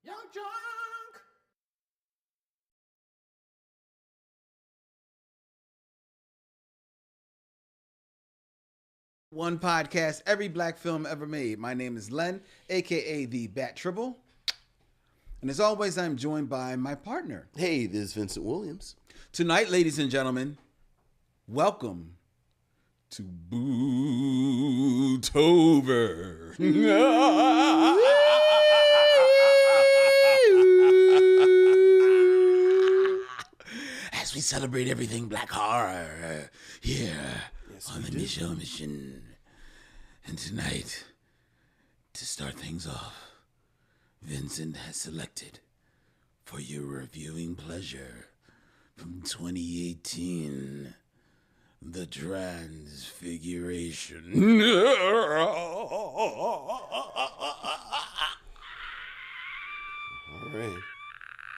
Young Junk! One podcast, every black film ever made. My name is Len, aka the Bat Tribble. And as always, I'm joined by my partner. Hey, this is Vincent Williams. Tonight, ladies and gentlemen, welcome to Bootober. As we celebrate everything black horror here on the Michelle Mission. And tonight, to start things off, Vincent has selected for your reviewing pleasure from 2018, The Transfiguration. All right.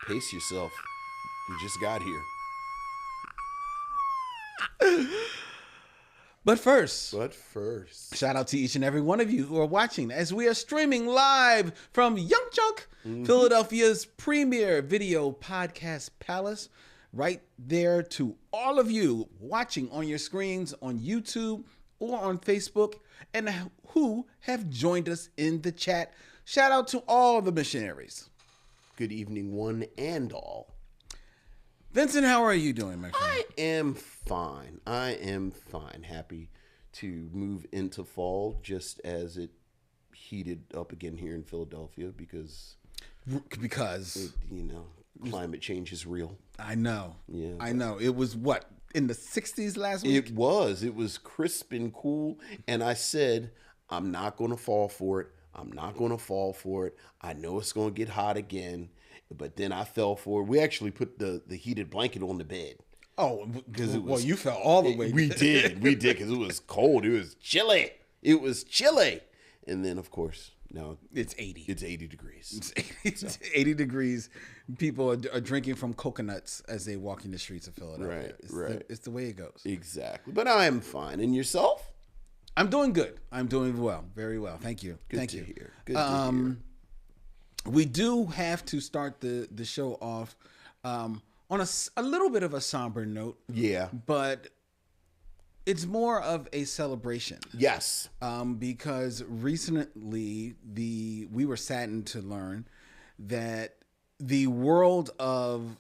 Pace yourself. We just got here. But first, shout out to each and every one of you who are watching as we are streaming live from Young Junk, Philadelphia's premier video podcast palace. Right there to all of you watching on your screens on YouTube or on Facebook and who have joined us in the chat. Shout out to all the missionaries. Good evening, one and all. Vincent, how are you doing, my friend? I am fine. Happy to move into fall just as it heated up again here in Philadelphia because climate change is real. I know. Yeah. I know. It was what, in the 60s last week? It was crisp and cool. And I said, I'm not going to fall for it. I know it's going to get hot again. But then I fell for it. We actually put the heated blanket on the bed. Oh, because you fell all the way. We did, because it was cold. It was chilly. And then, of course, now it's 80. It's 80 degrees. It's 80 degrees. People are drinking from coconuts as they walk in the streets of Philadelphia. Right. It's the way it goes. Exactly. But I am fine. And yourself? I'm doing good. I'm doing well. Very well. Thank you. Good to hear. We do have to start the show off on a little bit of a somber note. Yeah. But it's more of a celebration. Yes. Because recently we were saddened to learn that the world of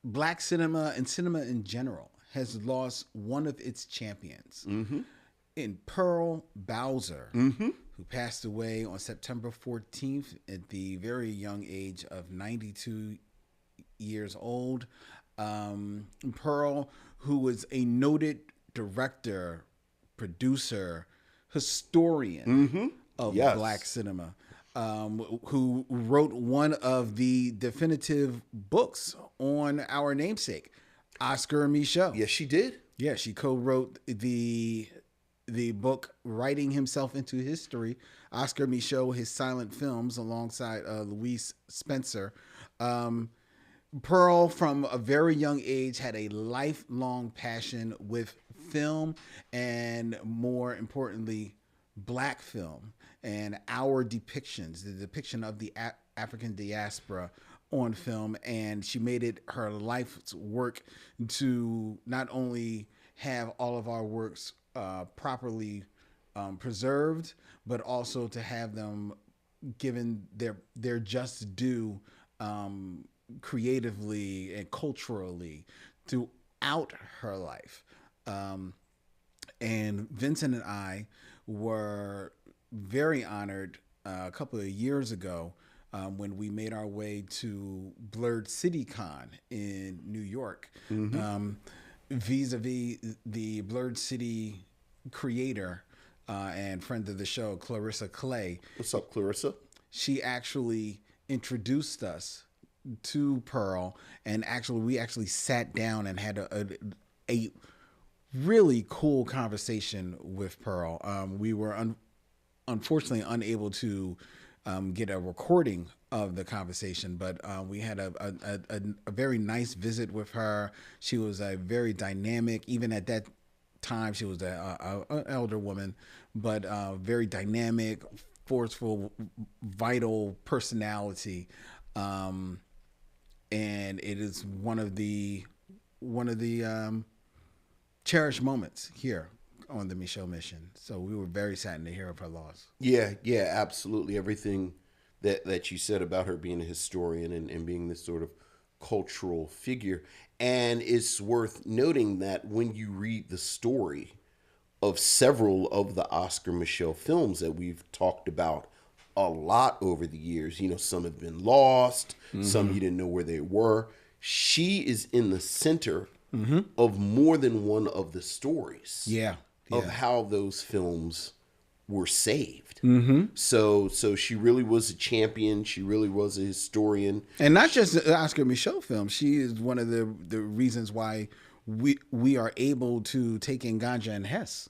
black cinema and cinema in general has lost one of its champions. Mm-hmm. In Pearl Bowser, who passed away on September 14th at the very young age of 92 years old. Pearl, who was a noted director, producer, historian of black cinema, who wrote one of the definitive books on our namesake, Oscar Micheaux. Yes, she did. Yeah, she co-wrote the book Writing Himself into History, Oscar Micheaux, his silent films, alongside Louise Spencer. Pearl, from a very young age, had a lifelong passion with film and, more importantly, black film and our depictions, the depiction of the African diaspora on film. And she made it her life's work to not only have all of our works properly preserved, but also to have them given their just due creatively and culturally throughout her life. And Vincent and I were very honored a couple of years ago when we made our way to Blurred City Con in New York. Vis-a-vis the Blurred City creator and friend of the show, Clarissa Clay. What's up, Clarissa? She actually introduced us to Pearl, and we actually sat down and had a really cool conversation with Pearl. We were unfortunately unable to get a recording of the conversation, but we had a very nice visit with her. She was a very dynamic, even at that time, she was an elder woman, but very dynamic, forceful, vital personality. And it is one of the cherished moments here on the Michelle Mission. So we were very saddened to hear of her loss. Yeah, absolutely. Everything that you said about her being a historian and being this sort of cultural figure. And it's worth noting that when you read the story of several of the Oscar Michelle films that we've talked about a lot over the years, some have been lost, some you didn't know where they were. She is in the center of more than one of the stories of how those films were saved. So she really was a champion. She really was a historian. And not just the Oscar Michelle film. She is one of the reasons why we are able to take in Ganja and Hess.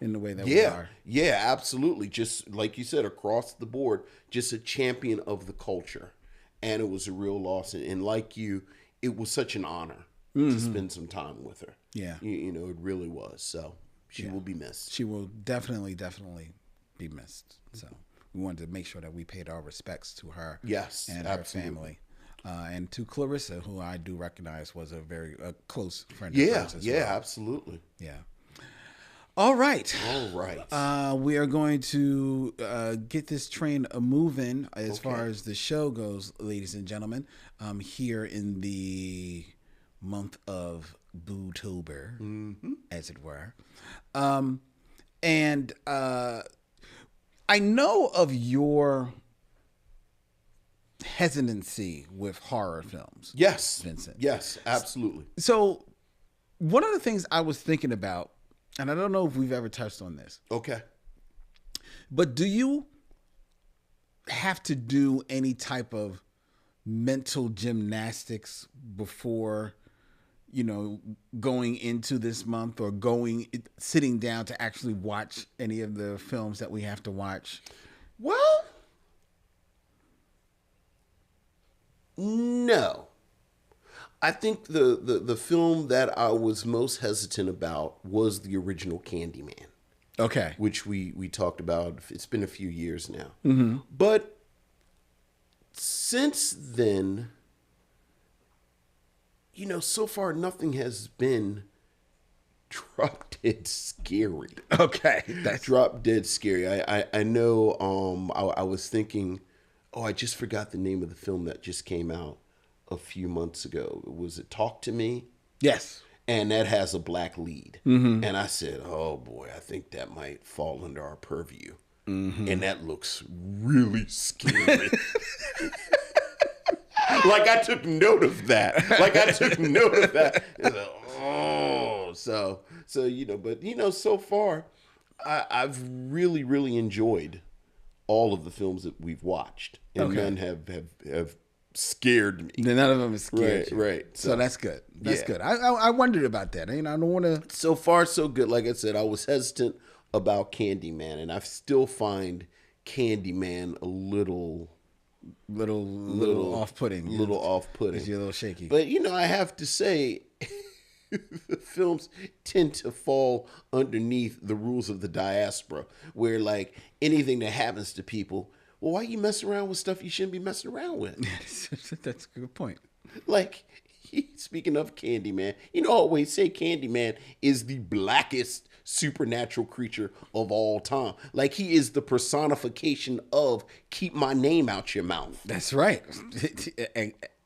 In the way that we are. Yeah, absolutely. Just like you said, across the board, just a champion of the culture. And it was a real loss. And like you, it was such an honor to spend some time with her. Yeah. It really was. So she will be missed. She will definitely be missed. So we wanted to make sure that we paid our respects to her and her family. And to Clarissa, who I do recognize was a very close friend of hers as well. Absolutely. Yeah. All right. We are going to get this train moving as far as the show goes, ladies and gentlemen, here in the month of Bootober, as it were. And I know of your hesitancy with horror films. Yes, Vincent. Yes, absolutely. So one of the things I was thinking about, and I don't know if we've ever touched on this. Okay. But do you have to do any type of mental gymnastics before, going into this month or sitting down to actually watch any of the films that we have to watch? Well, no. I think the film that I was most hesitant about was the original Candyman. Okay. Which we talked about. It's been a few years now. But since then, so far nothing has been drop dead scary. Okay. That's drop dead scary. I know I was thinking, I just forgot the name of the film that just came out a few months ago. Was it Talk to Me? Yes. And that has a black lead. And I said, oh boy, I think that might fall under our purview. And that looks really scary. Like I took note of that. But so far, I've really, really enjoyed all of the films that we've watched. And none have scared me. None of them have scared you. Right. So that's good. That's good. I wondered about that. I don't want to. So far, so good. Like I said, I was hesitant about Candyman, and I still find Candyman a little off-putting. Little off-putting. You're a little shaky. But, I have to say, the films tend to fall underneath the rules of the diaspora, where, like, anything that happens to people, well, why you messing around with stuff you shouldn't be messing around with? That's a good point. Like, speaking of Candyman, I always say Candyman is the blackest supernatural creature of all time. Like, he is the personification of keep my name out your mouth. That's right.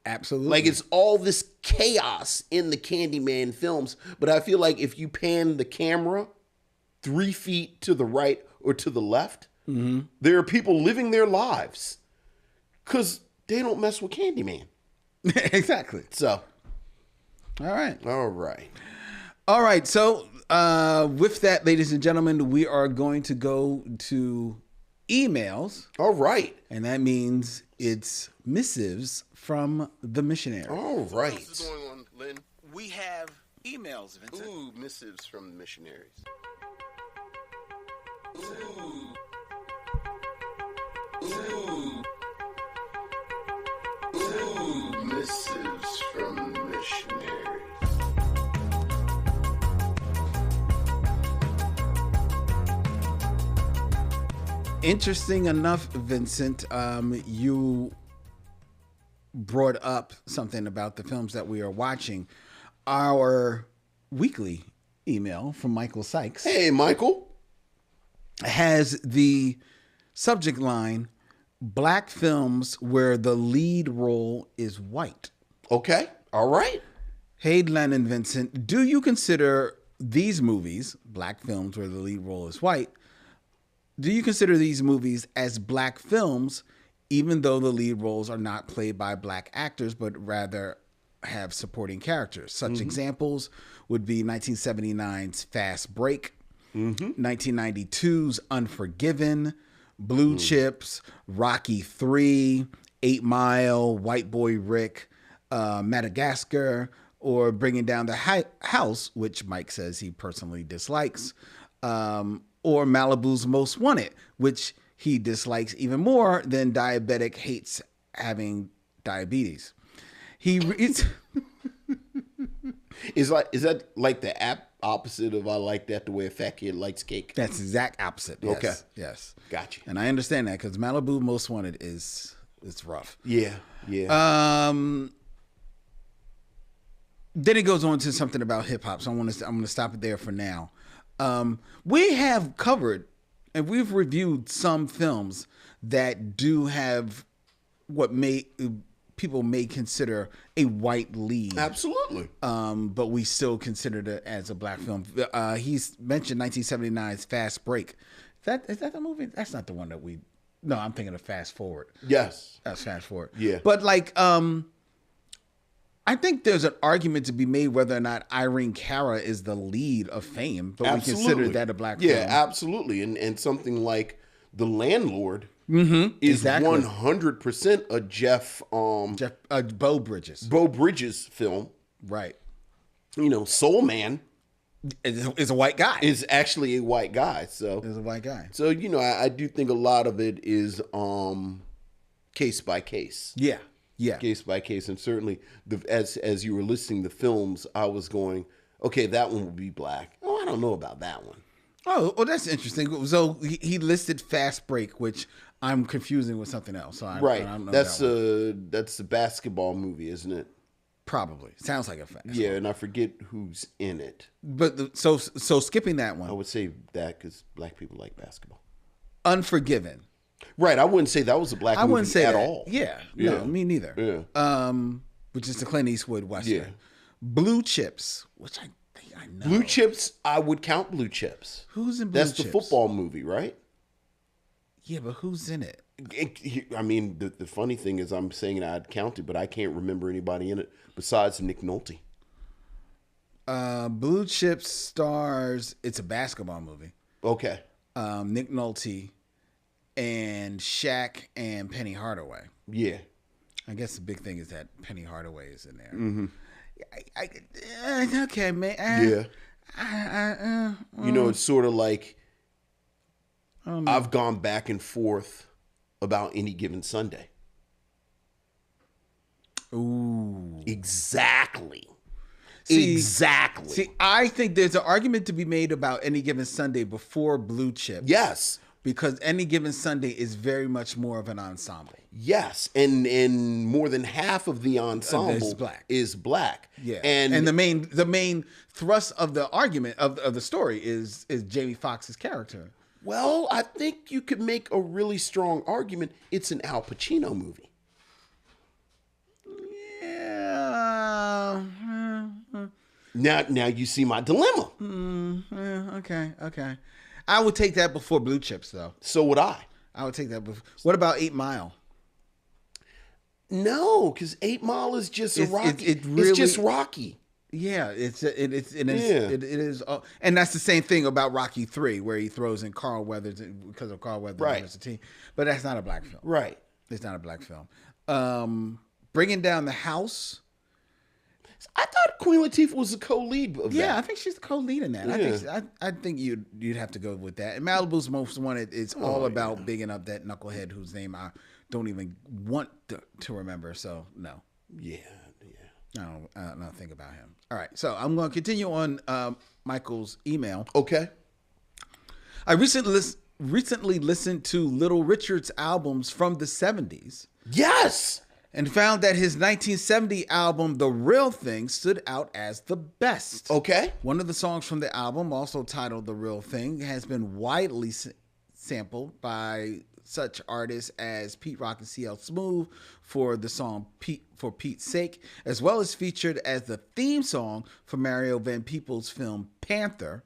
Absolutely. Like, it's all this chaos in the Candyman films, but I feel like if you pan the camera 3 feet to the right or to the left, there are people living their lives because they don't mess with Candyman. Exactly. So, all right. So, with that, ladies and gentlemen, we are going to go to emails. All right. And that means it's missives from the missionary. All right. What's going on, Lynn? We have emails, Vincent. Ooh, missives from the missionaries. Ooh. Missives from the missionaries. Interesting enough, Vincent, you brought up something about the films that we are watching. Our weekly email from Michael Sykes Hey, Michael. has the subject line, Black films where the lead role is white. Okay. All right. Hey, Len and Vincent, do you consider these movies, black films where the lead role is white, do you consider these movies as black films, even though the lead roles are not played by black actors, but rather have supporting characters? Such examples would be 1979's Fast Break, 1992's Unforgiven, Blue Chips, Rocky 3, 8 Mile, White Boy Rick, Madagascar, or Bringing Down the House, which Mike says he personally dislikes, or Malibu's Most Wanted, which he dislikes even more than Diabetic hates having diabetes. It's Is that like the opposite of I like that the way a fat kid likes cake? that's the exact opposite. Yes, Okay. yes, Gotcha. and I understand that because Malibu Most Wanted is it's rough. Yeah. Yeah. Then it goes on to something about hip hop, so I'm going to stop it there for now. We have covered and we've reviewed some films that do have what people may consider a white lead. Absolutely. But we still considered it as a black film. He's mentioned 1979's Fast Break. Is that the movie? That's not the one that we. No, I'm thinking of Fast Forward. Yes. That's Fast Forward. Yeah. But I think there's an argument to be made whether or not Irene Cara is the lead of Fame, but we consider that a black film. Yeah, absolutely. And something like The Landlord is Exactly. 100% a Bo Bridges. Bo Bridges film. Right. You know, Soul Man Is a white guy. is actually a white guy. So Is a white guy. So, you know, I do think a lot of it is case by case. Yeah. Yeah. Case by case. And certainly, as you were listing the films, I was going, okay, that one will be black. Oh, I don't know about that one. Oh, well, that's interesting. So he listed Fast Break, which I'm confusing with something else. So I don't know That's that one. that's the basketball movie, isn't it? Probably sounds like a fact. Yeah, and I forget who's in it. But so skipping that I one, would say that because black people like basketball. Unforgiven. Right, I wouldn't say that was a black I movie wouldn't say at that. all. Yeah, Yeah. no, me neither. Yeah. Which is the Clint Eastwood Western. Yeah. Blue Chips, which I think I know. Blue Chips, I would count Blue Chips. Who's in Blue That's Chips? the football movie, right? Yeah, but who's in it? I mean, the funny thing is I'm saying I'd count it, but I can't remember anybody in it besides Nick Nolte. Blue Chips stars. It's a basketball movie. Okay. Nick Nolte and Shaq and Penny Hardaway. Yeah. I guess the big thing is that Penny Hardaway is in there. Mm-hmm. Okay, man. Yeah. You know, it's sort of like I've gone back and forth about Any Given Sunday. Ooh. Exactly. See, I think there's an argument to be made about Any Given Sunday before Blue Chip. Yes. Because Any Given Sunday is very much more of an ensemble. Yes. And more than half of the ensemble is black. Yeah. And the main thrust of the argument of the story is Jamie Foxx's character. well, I think you could make a really strong argument. It's an Al Pacino movie. Yeah. Now you see my dilemma. Okay. I would take that before Blue Chips, though. So would I. I would take that before. What about 8 Mile? No, because 8 Mile is just It's- Rocky. it really- it's just Rocky. Yeah, it is, and that's the same thing about Rocky 3, where he throws in Carl Weathers because of Carl Weathers Right. as a team. But that's not a black film. Right. It's not a black film. Bringing Down the House. I thought Queen Latifah was the co-lead of Yeah, I that. think she's the co-lead in that. Yeah. I think you'd have to go with that. And Malibu's Most Wanted is all about bigging up that knucklehead whose name I don't even want to remember. So no, Yeah. I don't think about him. All right, so I'm going to continue on Michael's email. Okay. I recently listened to Little Richard's albums from the 70s. Yes. and found that his 1970 album, The Real Thing, stood out as the best. Okay. One of the songs from the album, also titled The Real Thing, has been widely sampled by such artists as Pete Rock and CL Smooth for the song For Pete's Sake, as well as featured as the theme song for Mario Van Peebles' film Panther.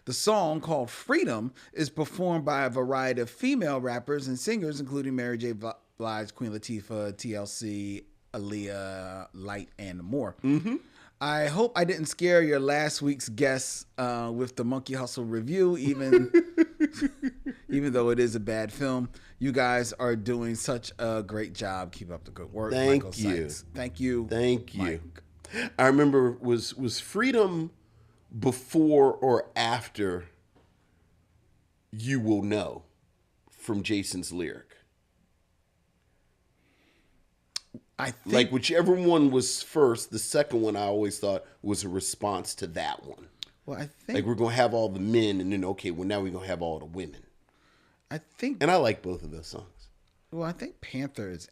The song, called Freedom, is performed by a variety of female rappers and singers, including Mary J. Blige, Queen Latifah, TLC, Aaliyah, Light, and more. Mm-hmm. I hope I didn't scare your last week's guests with the Monkey Hustle review, even though it is a bad film. You guys are doing such a great job. Keep up the good work. Thank Michael you. Sykes. Thank you. Thank you. Mike. I remember, was Freedom before or after You Will Know from Jason's lyric? I think, Like, whichever one was first, the second one I always thought was a response to that one. well, I think, Like, we're going to have all the men, and then, okay, well, now we're going to have all the women. And I like both of those songs. Well, I think Panther is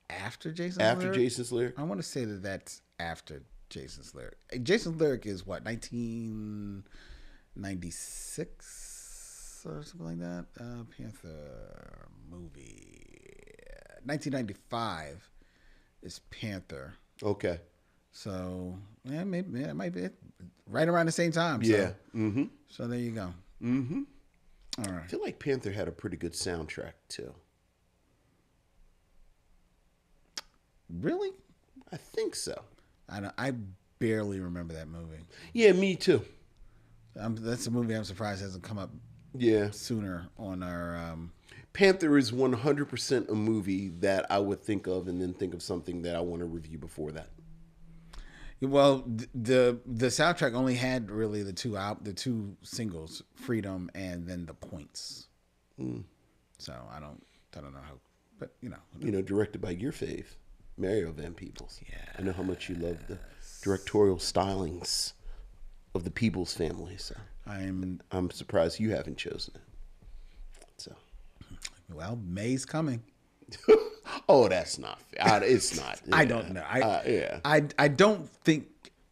after Jason's After lyric. Jason's lyric? I want to say that that's after Jason's lyric. Jason's lyric is what, 1996 or something like that? Panther movie. 1995 is Panther. Okay. So, yeah, maybe it might be right around the same time. So. Yeah. Mm-hmm. So there you go. Mm-hmm. All right. I feel like Panther had a pretty good soundtrack, too. Really? I think so. I barely remember that movie. Yeah, me too. That's a movie I'm surprised hasn't come up Yeah. sooner on our. Panther is 100% a movie that I would think of and then think of something that I want to review before that. Well, the soundtrack only had really the two singles, Freedom and then The Points. So I don't know how, but you know, Directed by your fave, Mario Van Peebles. Yeah. I know how much you love the directorial stylings of the Peebles family. So I'm surprised you haven't chosen it. So, well, May's coming. oh, that's not fair. It's not. Yeah. I don't know. Yeah. I don't think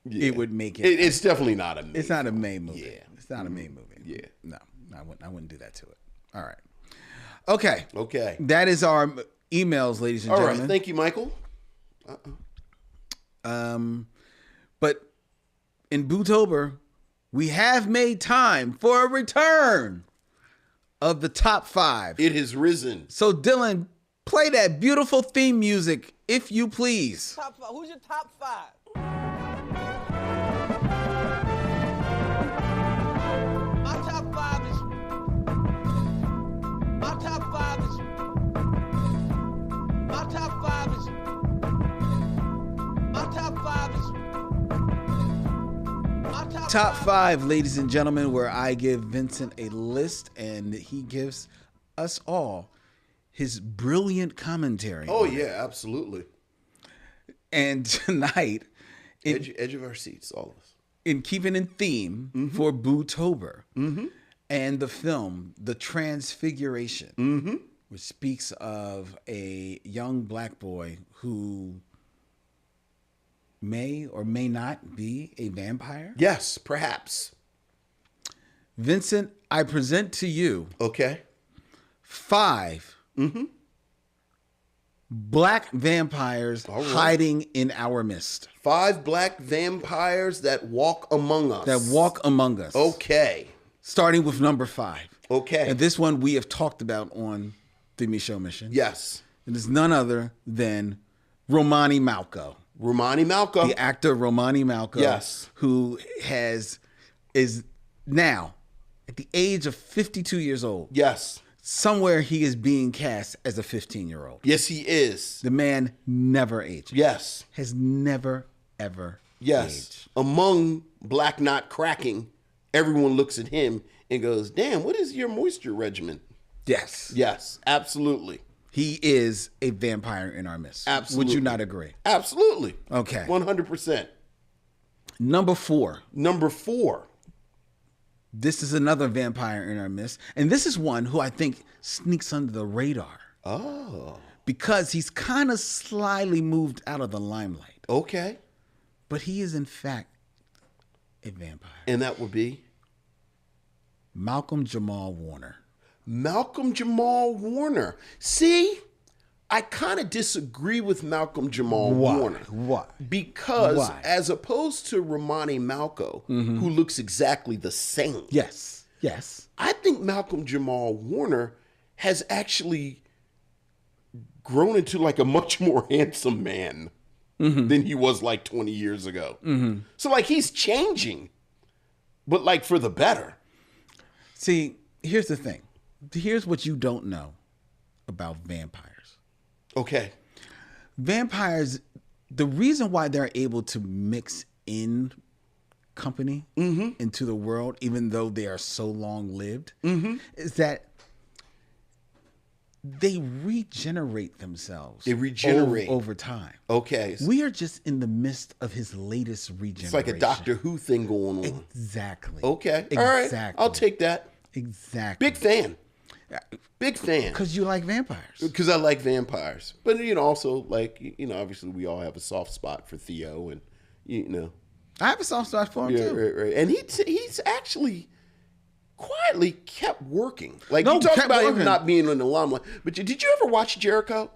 it would make it. It's definitely not a May. It's not a May movie. Yeah. It's not a May movie. Yeah. No, I wouldn't do that to it. All right. Okay. Okay. That is our emails, ladies and All gentlemen. right. Thank you, Michael. But in Bootober, we have made time for a return of the top 5. It has risen. So, Dylan, play that beautiful theme music, if you please. Top 5. Who's your top 5? My top 5 is. My top 5 is. My top 5 is. My top 5 is. Top 5, ladies and gentlemen, where I give Vincent a list and he gives us all his brilliant commentary. Oh, yeah, absolutely. And tonight, Edge of our seats, all of us. in keeping in theme for Bootober and the film, The Transfiguration, which speaks of a young black boy who may or may not be a vampire. Yes, perhaps. Vincent, I present to you Okay. 5 black vampires right. hiding in our midst. 5 black vampires that walk among us. That walk among us. Okay. Starting with number 5. Okay. And this one we have talked about on the Michelle Mission. Yes. It is none other than Romani Malco. Romani Malco. The actor Romani Malco. Yes. Who is now at the age of 52 years old. Yes. Somewhere he is being cast as a 15-year-old. Yes, he is. The man never aged. Yes. Has never, ever Yes. aged. Among black not cracking, everyone looks at him and goes, damn, what is your moisture regimen? Yes. Yes, absolutely. He is a vampire in our midst. Absolutely. Would you not agree? Absolutely. Okay. 100%. Number 4. Number 4. This is another vampire in our midst. And this is one who I think sneaks under the radar. Oh. because he's kind of slyly moved out of the limelight. Okay. But he is, in fact, a vampire. And that would be? Malcolm Jamal Warner. Malcolm Jamal Warner. See, I kind of disagree with Malcolm Jamal Warner. Why? Because as opposed to Romani Malco, who looks exactly the same. Yes. I think Malcolm Jamal Warner has actually grown into like a much more handsome man than he was like 20 years ago. So like he's changing, but like for the better. See, here's the thing. Here's what you don't know about vampires. Okay. Vampires, the reason why they're able to mix in company into the world, even though they are so long lived, is that they regenerate themselves. They regenerate over time. Okay. We are just in the midst of his latest regeneration. It's like a Doctor Who thing going on. Exactly. Okay. Exactly. All right. I'll take that. Exactly. Big fan. Big fan. Because you like vampires. Because I like vampires. But, also, like, obviously we all have a soft spot for Theo and, I have a soft spot for him, Yeah, too. right. And he's actually quietly kept working. Like, No, you talk kept about working. him not being in the limelight. But did you ever watch Jericho?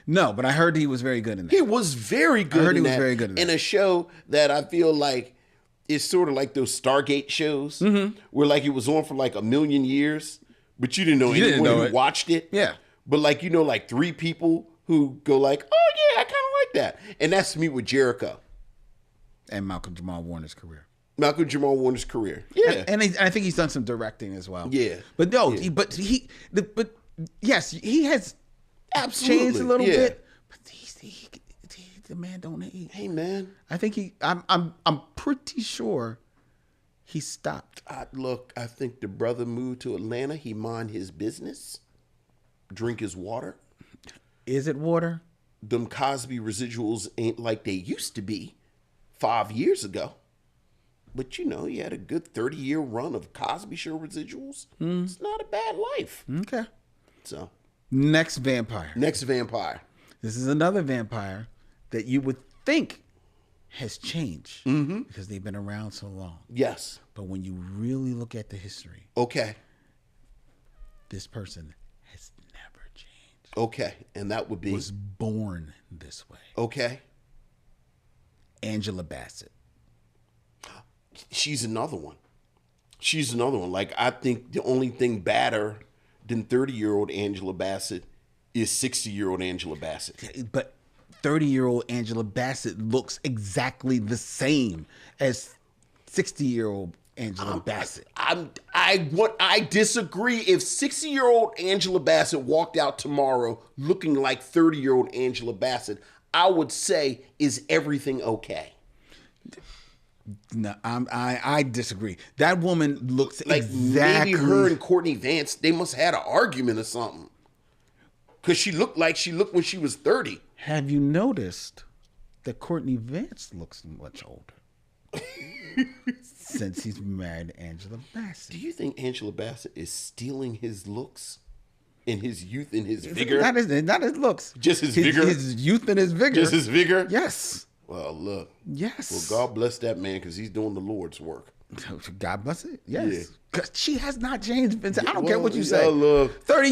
No, but I heard he was very good in that. He was very good. I heard in he was that, very good in in that. a show that I feel like is sort of like those Stargate shows, where like it was on for like a million years, but you didn't know You didn't anyone know who it. watched it. Yeah. But like like 3 people who go like, oh yeah, I kind of like that, and that's me with Jericho. And Malcolm Jamal Warner's career. Malcolm Jamal Warner's career. Yeah. And I think he's done some directing as well. Yeah. But no, Yeah. but yes, he has Absolutely. changed a little Yeah. bit. But the man don't age. Hey man, I think I'm pretty sure he stopped. I think the brother moved to Atlanta. He mind his business, drink his water. Is it water? Them Cosby residuals ain't like they used to be 5 years ago. But he had a good 30-year run of Cosby Show residuals. It's not a bad life. Okay. So, Next vampire. next vampire. This is another vampire that you would think has changed because they've been around so long. Yes. But when you really look at the history, Okay. this person has never changed. Okay. And that would be. Was born this way. Okay. Angela Bassett. She's another one. Like, I think the only thing badder than 30-year-old Angela Bassett is 60-year-old Angela Bassett. But 30-year-old Angela Bassett looks exactly the same as 60-year-old Angela Bassett. I disagree. If 60-year-old Angela Bassett walked out tomorrow looking like 30-year-old Angela Bassett, I would say, is everything okay? No, I disagree. That woman looks Like exactly. maybe her and Courtney Vance, they must have had an argument or something. Because she looked like she looked when she was 30. Have you noticed that Courtney Vance looks much older since he's married to Angela Bassett? Do you think Angela Bassett is stealing his looks in his youth and his vigor? Not his looks. Just his vigor? His youth and his vigor. Just his vigor? Yes. Well, look. Yes. Well, God bless that man because he's doing the Lord's work. God bless it. Yes. Yeah. Because she has not changed, Vincent. I don't care Well, what you yeah, say. look. 30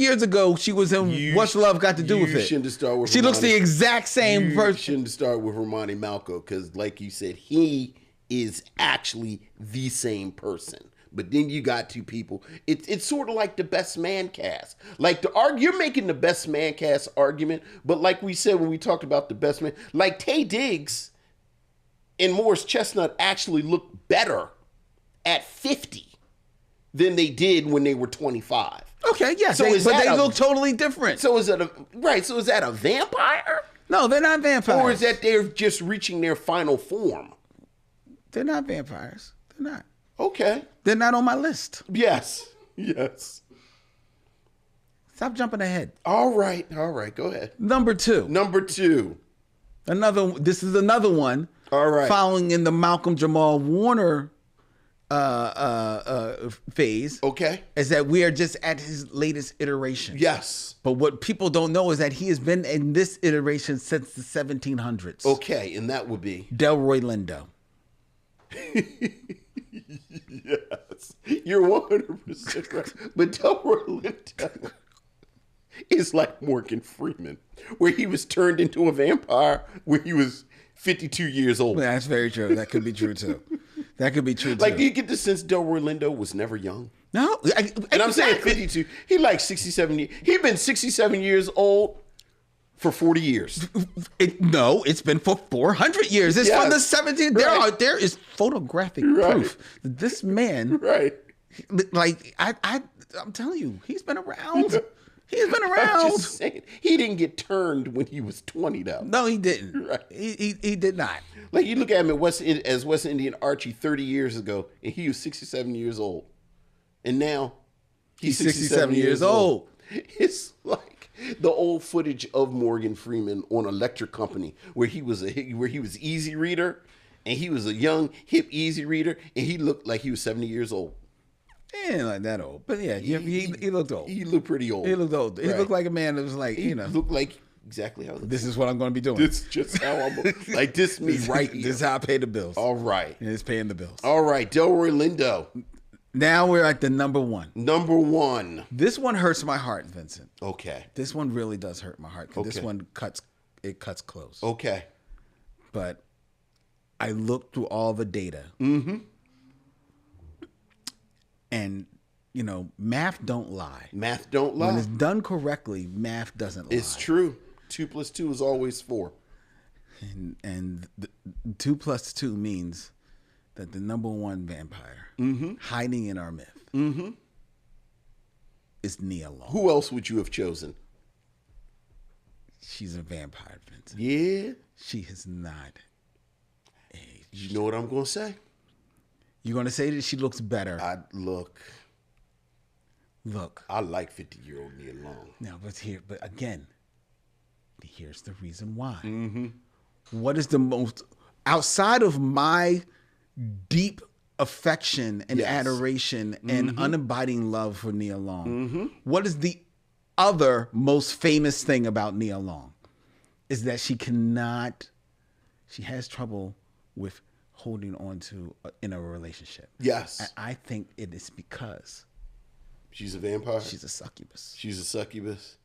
years ago, she was in What's Love Got to Do with You It. shouldn't have started with She looks Romani. the exact same You person. shouldn't have started with Romani Malco because, like you said, he is actually the same person. But then you got 2 people. It's sort of like the best man cast. Like you're making the best man cast argument, but like we said when we talked about the best man, like Taye Diggs and Morris Chestnut actually look better at 50 than they did when they were 25. Okay, yes, So is but that they a- look totally different. So is that a vampire? No, they're not vampires. Or is that they're just reaching their final form? They're not vampires. They're not. Okay. They're not on my list. Yes. Yes. Stop jumping ahead. All right. Go ahead. Number 2. Number 2. This is another one. All right. Following in the Malcolm Jamal Warner phase. Okay. Is that we are just at his latest iteration. Yes. But what people don't know is that he has been in this iteration since the 1700s. Okay, and that would be Delroy Lindo. yes. You're 100% right. But Delroy Lindo is like Morgan Freeman, where he was turned into a vampire when he was 52 years old. That's very true. That could be true too. That could be true too. Like, do you get the sense Delroy Lindo was never young? No, And I'm saying 52. He like 67 years. He'd been 67 years old for 40 years. No, it's been for 400 years. It's from the Yes. 17th. Right. There is photographic Right. proof that this man, Right. like I'm telling you, he's been around. He's been I'm around. just saying. He didn't get turned when he was 20, though. No, he didn't. Right. He did not. Like, you look at him as West Indian Archie 30 years ago, and he was 67 years old. And now he's 67 years old. It's like the old footage of Morgan Freeman on Electric Company, where he was easy reader, and he was a young, hip easy reader, and he looked like he was 70 years old. He ain't like that old. But yeah, he looked old. He looked pretty old. He looked old. He Right. looked like a man that was like, He you know, looked like exactly how this is what I'm going to be doing. This just how I'm like this me right here. This is how I pay the bills. All right. And it's paying the bills. All right. Delroy Lindo, Now we're at the number one. number one. This one hurts my heart, Vincent. Okay. This one really does hurt my heart. 'Cause this Okay. one cuts close. Okay. But I looked through all the data. And, you know, math don't lie. Math don't When lie. it's done correctly, math doesn't lie. It's true. 2 + 2 is always 4. And 2 + 2 means that the number one vampire hiding in our myth is Nia Long. Who else would you have chosen? She's a vampire, Vincent. Yeah. She has not aged. You know what I'm going to say? You're going to say that she looks better. Look, Look. I like 50-year-old Nia Long. Now, but again, here's the reason why. What is the most, outside of my deep affection and Yes. adoration and unabiding love for Nia Long, what is the other most famous thing about Nia Long? Is that she has trouble with holding on to in a relationship. Yes. And I think it is because She's a vampire. she's a succubus. She's a succubus.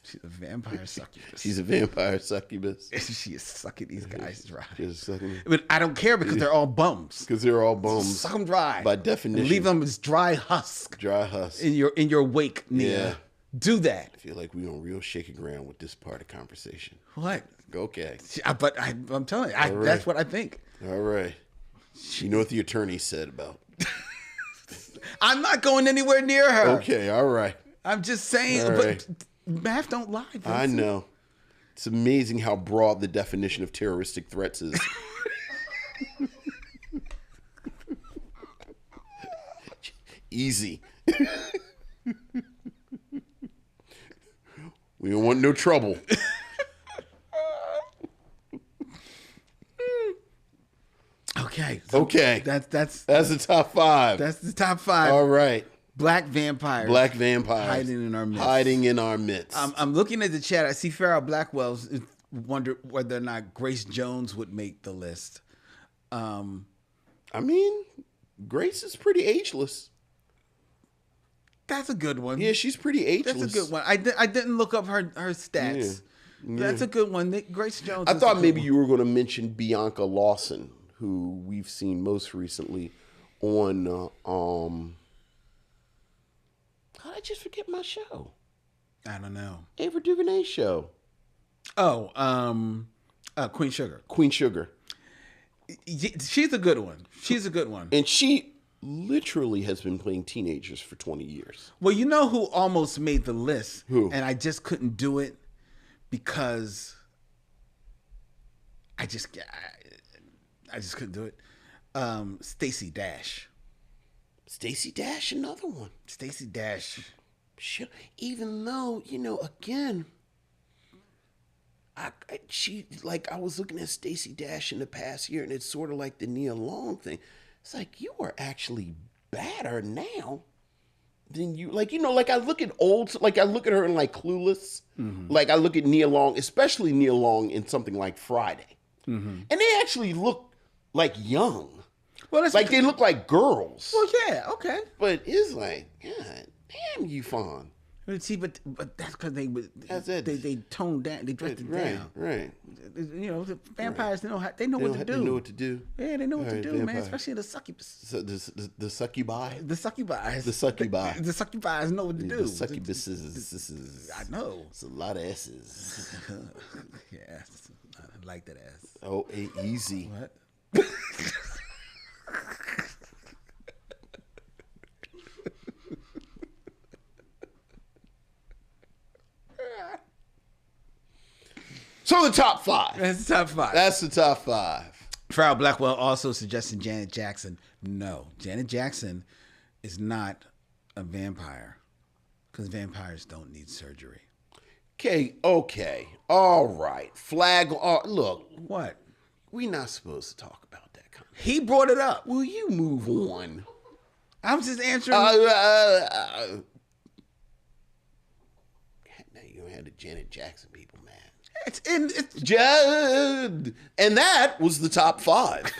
She's a vampire succubus. She's a vampire succubus. She is sucking these guys dry. She's sucking But I don't care because they're all bums. because they're all bums. Suck them dry. By definition. And leave them as dry husk Dry husk. in your wake, Nia. Yeah. Do that. I feel like we're on real shaky ground with this part of conversation. What? Okay. But I'm telling you, All right. that's what I think. All right. You know what the attorney said about. I'm not going anywhere near her. Okay. All right. I'm just saying. All But right. math don't lie. Vincent. I know. It's amazing how broad the definition of terroristic threats is. Easy. We don't want no trouble. Okay. Okay. That's That's the top 5. that's the top 5. All right. Black vampires. Black vampires. hiding in our midst. Hiding in our midst. I'm looking at the chat. I see Farrah Blackwell's wonder whether or not Grace Jones would make the list. I mean, Grace is pretty ageless. That's a good one. Yeah, she's pretty ageless. That's a good one. I didn't look up her stats. Yeah. That's a good one. Grace Jones. I is a thought good maybe one. you were going to mention Bianca Lawson, who we've seen most recently on. How did I just forget my show? I don't know. Ava DuVernay show. Oh, Queen Sugar. Queen Sugar. She's a good one. She's a good one. And she literally has been playing teenagers for 20 years. Well, you know who almost made the list? Who? And I just couldn't do it because I just couldn't do it. Stacey Dash. Stacey Dash, another one. Stacey Dash. Sure. Even though, again, I was looking at Stacey Dash in the past year, and it's sort of like the Nia Long thing. It's like, you are actually badder now than you, like, you know, like I look at I look at her in like Clueless. Like I look at Nia Long, especially Nia Long in something like Friday. And they actually look like young. Well, that's Like they look like girls. Well, yeah, okay. But it's like, God damn, you fawn. But see, but that's because they That's it. they toned down, they dressed it down. Right. You know, the vampires they know what to do. They know what to do. Yeah, they know what to Alright, do, vampire. man. Especially the succubus. So the succubus. The succubi. The succubi. The succubi know what to do. The succubus is. I know. It's a lot of S's. Yeah, I like that ass. Oh, easy. What? So the top five. That's the top five. That's the top five. Farrell Blackwell also suggested Janet Jackson. No, Janet Jackson is not a vampire because vampires don't need surgery. Okay. All right. Flag. Look, What? we're not supposed to talk about that kind of. He brought it up. Will you move on? I'm just answering. Now you had the Janet Jackson people, man. It's Judd. And that was the top five.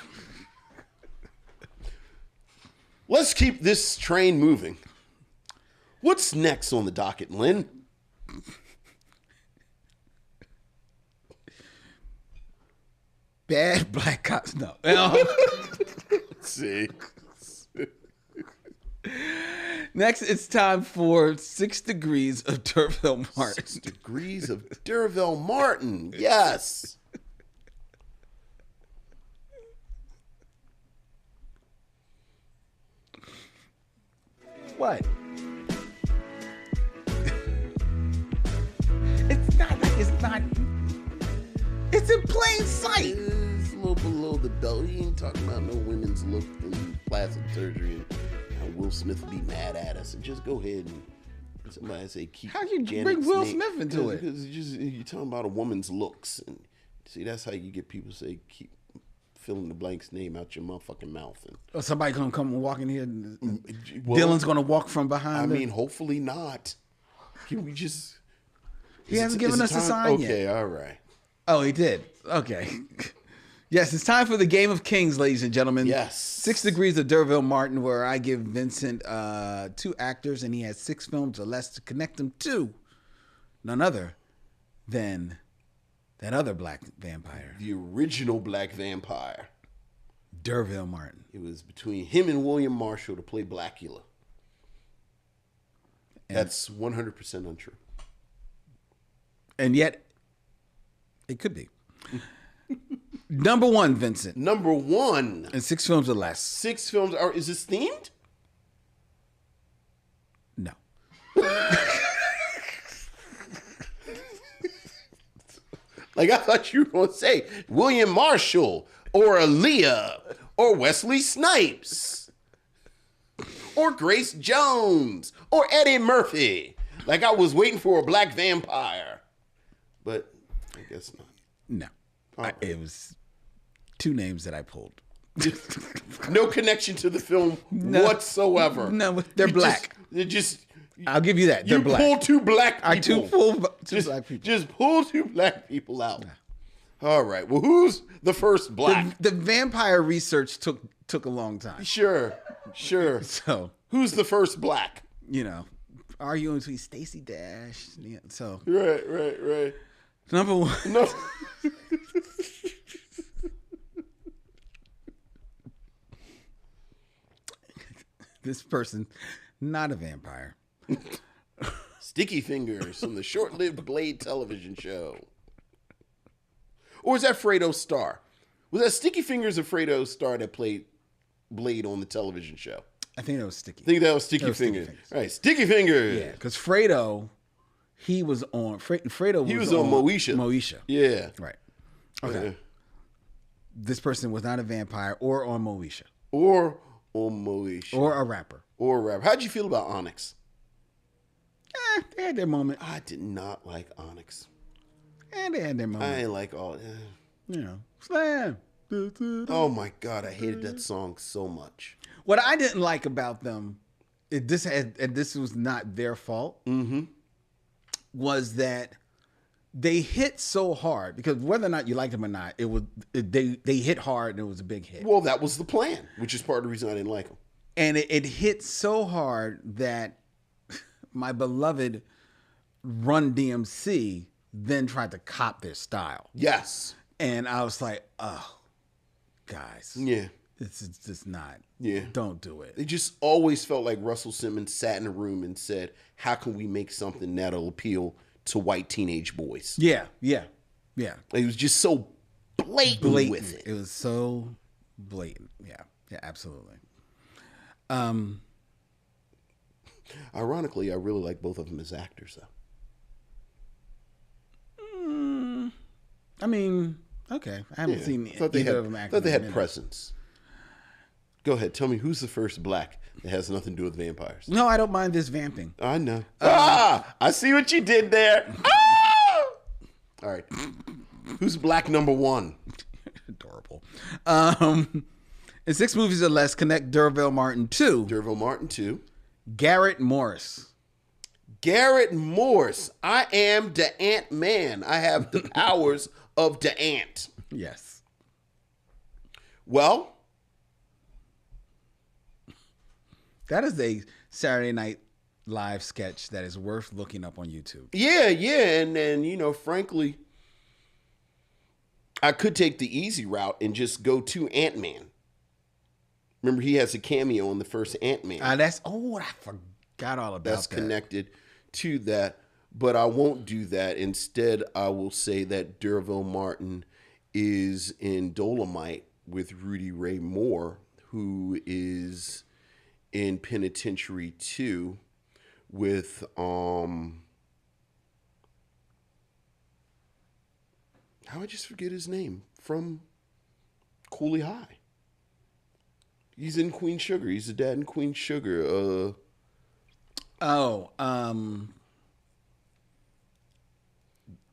Let's keep this train moving. What's next on the docket, Lynn? bad black cops. No. Let's see. Next, it's time for 6 Degrees of D'Urville Martin. 6 Degrees of D'Urville Martin. Yes. What? It's not. It's not. It's in plain sight. It's a little below the belt. He ain't talking about no women's look and plastic surgery and Will Smith would be mad at us. And just go ahead and somebody say keep. How'd you Janet's bring Will name. Smith into it? Because you're talking about a woman's looks, and see that's how you get people to say keep filling the blank's name out your motherfucking mouth. And Or somebody gonna come and walk in here. And well, Dylan's gonna walk from behind. I her. mean, hopefully not. Can we just? He hasn't given us a sign okay, yet. all right. Oh, he did. Okay. Yes, it's time for the Game of Kings, ladies and gentlemen. Yes. 6 Degrees of D'Urville Martin, where I give Vincent 2 actors, and he has 6 films or less to connect them to none other than that other black vampire, The original black vampire. D'Urville Martin. It was between him and William Marshall to play Blackula. That's 100% untrue. And yet, it could be. Number 1, Vincent, Number 1. and 6 films or less. 6 films are. Is this themed? No. Like I thought you were going to say William Marshall or Aaliyah or Wesley Snipes or Grace Jones or Eddie Murphy. Like I was waiting for a black vampire, but I guess not. No. Oh. It was 2 names that I pulled. No connection to the film whatsoever. No, they're black. They're just. I'll give you that. They're You black. pull 2 black people. I two black people. Just pull 2 black people out. All right. Well, who's the first black? The vampire research took a long time. Sure. So, Who's the first black? you know, arguing between Stacey Dash. Yeah, so, Right. number 1. No. This person, not a vampire. Sticky Fingers from the short-lived Blade television show. Or is that Fredo Starr? Was that Sticky Fingers or Fredo Starr that played Blade on the television show? I think that was Sticky. I think that was Sticky That was Sticky Fingers. Fingers. Right, Sticky Fingers. Yeah, because Fredo, he was on. Fredo was He was on Moesha. Moesha. Yeah. Right. Okay. This person was not a vampire or on Moesha Or on Moesha. or a rapper. Or a rapper. How'd you feel about Onyx? They had their moment. I did not like Onyx. And they had their moment. I ain't like all. You know, Slam. Oh my God, I hated that song so much. What I didn't like about them, this was not their fault, was that they hit so hard, because whether or not you liked them or not, they hit hard and it was a big hit. Well, that was the plan, which is part of the reason I didn't like them. And it hit so hard that my beloved Run DMC then tried to cop their style. Yes. And I was like, oh, guys. Yeah. This is just not. Yeah. Don't do it. It just always felt like Russell Simmons sat in a room and said, how can we make something that'll appeal to white teenage boys? Yeah. He was just so blatant with it. It was so blatant. Yeah, absolutely. Ironically, I really like both of them as actors, though. I mean, okay. I haven't seen I thought either of them act. thought they had presence. Go ahead. Tell me, who's the first black that has nothing to do with vampires? No, I don't mind this vamping. I know. I see what you did there. All right. Who's black number one? Adorable. In 6 movies or less, connect D'Urville Martin to D'Urville Martin, too. Garrett Morris. Garrett Morris. I am the Ant-Man. I have the powers of the ant. Yes. Well, that is a Saturday Night Live sketch that is worth looking up on YouTube. yeah. And frankly, I could take the easy route and just go to Ant-Man. Remember, he has a cameo in the first Ant-Man. I forgot all about That's that. connected to that, but I won't do that. Instead, I will say that D'Urville Martin is in Dolomite with Rudy Ray Moore, who is in Penitentiary 2 with how I just forget his name from Cooley High. He's in Queen Sugar. He's the dad in Queen Sugar.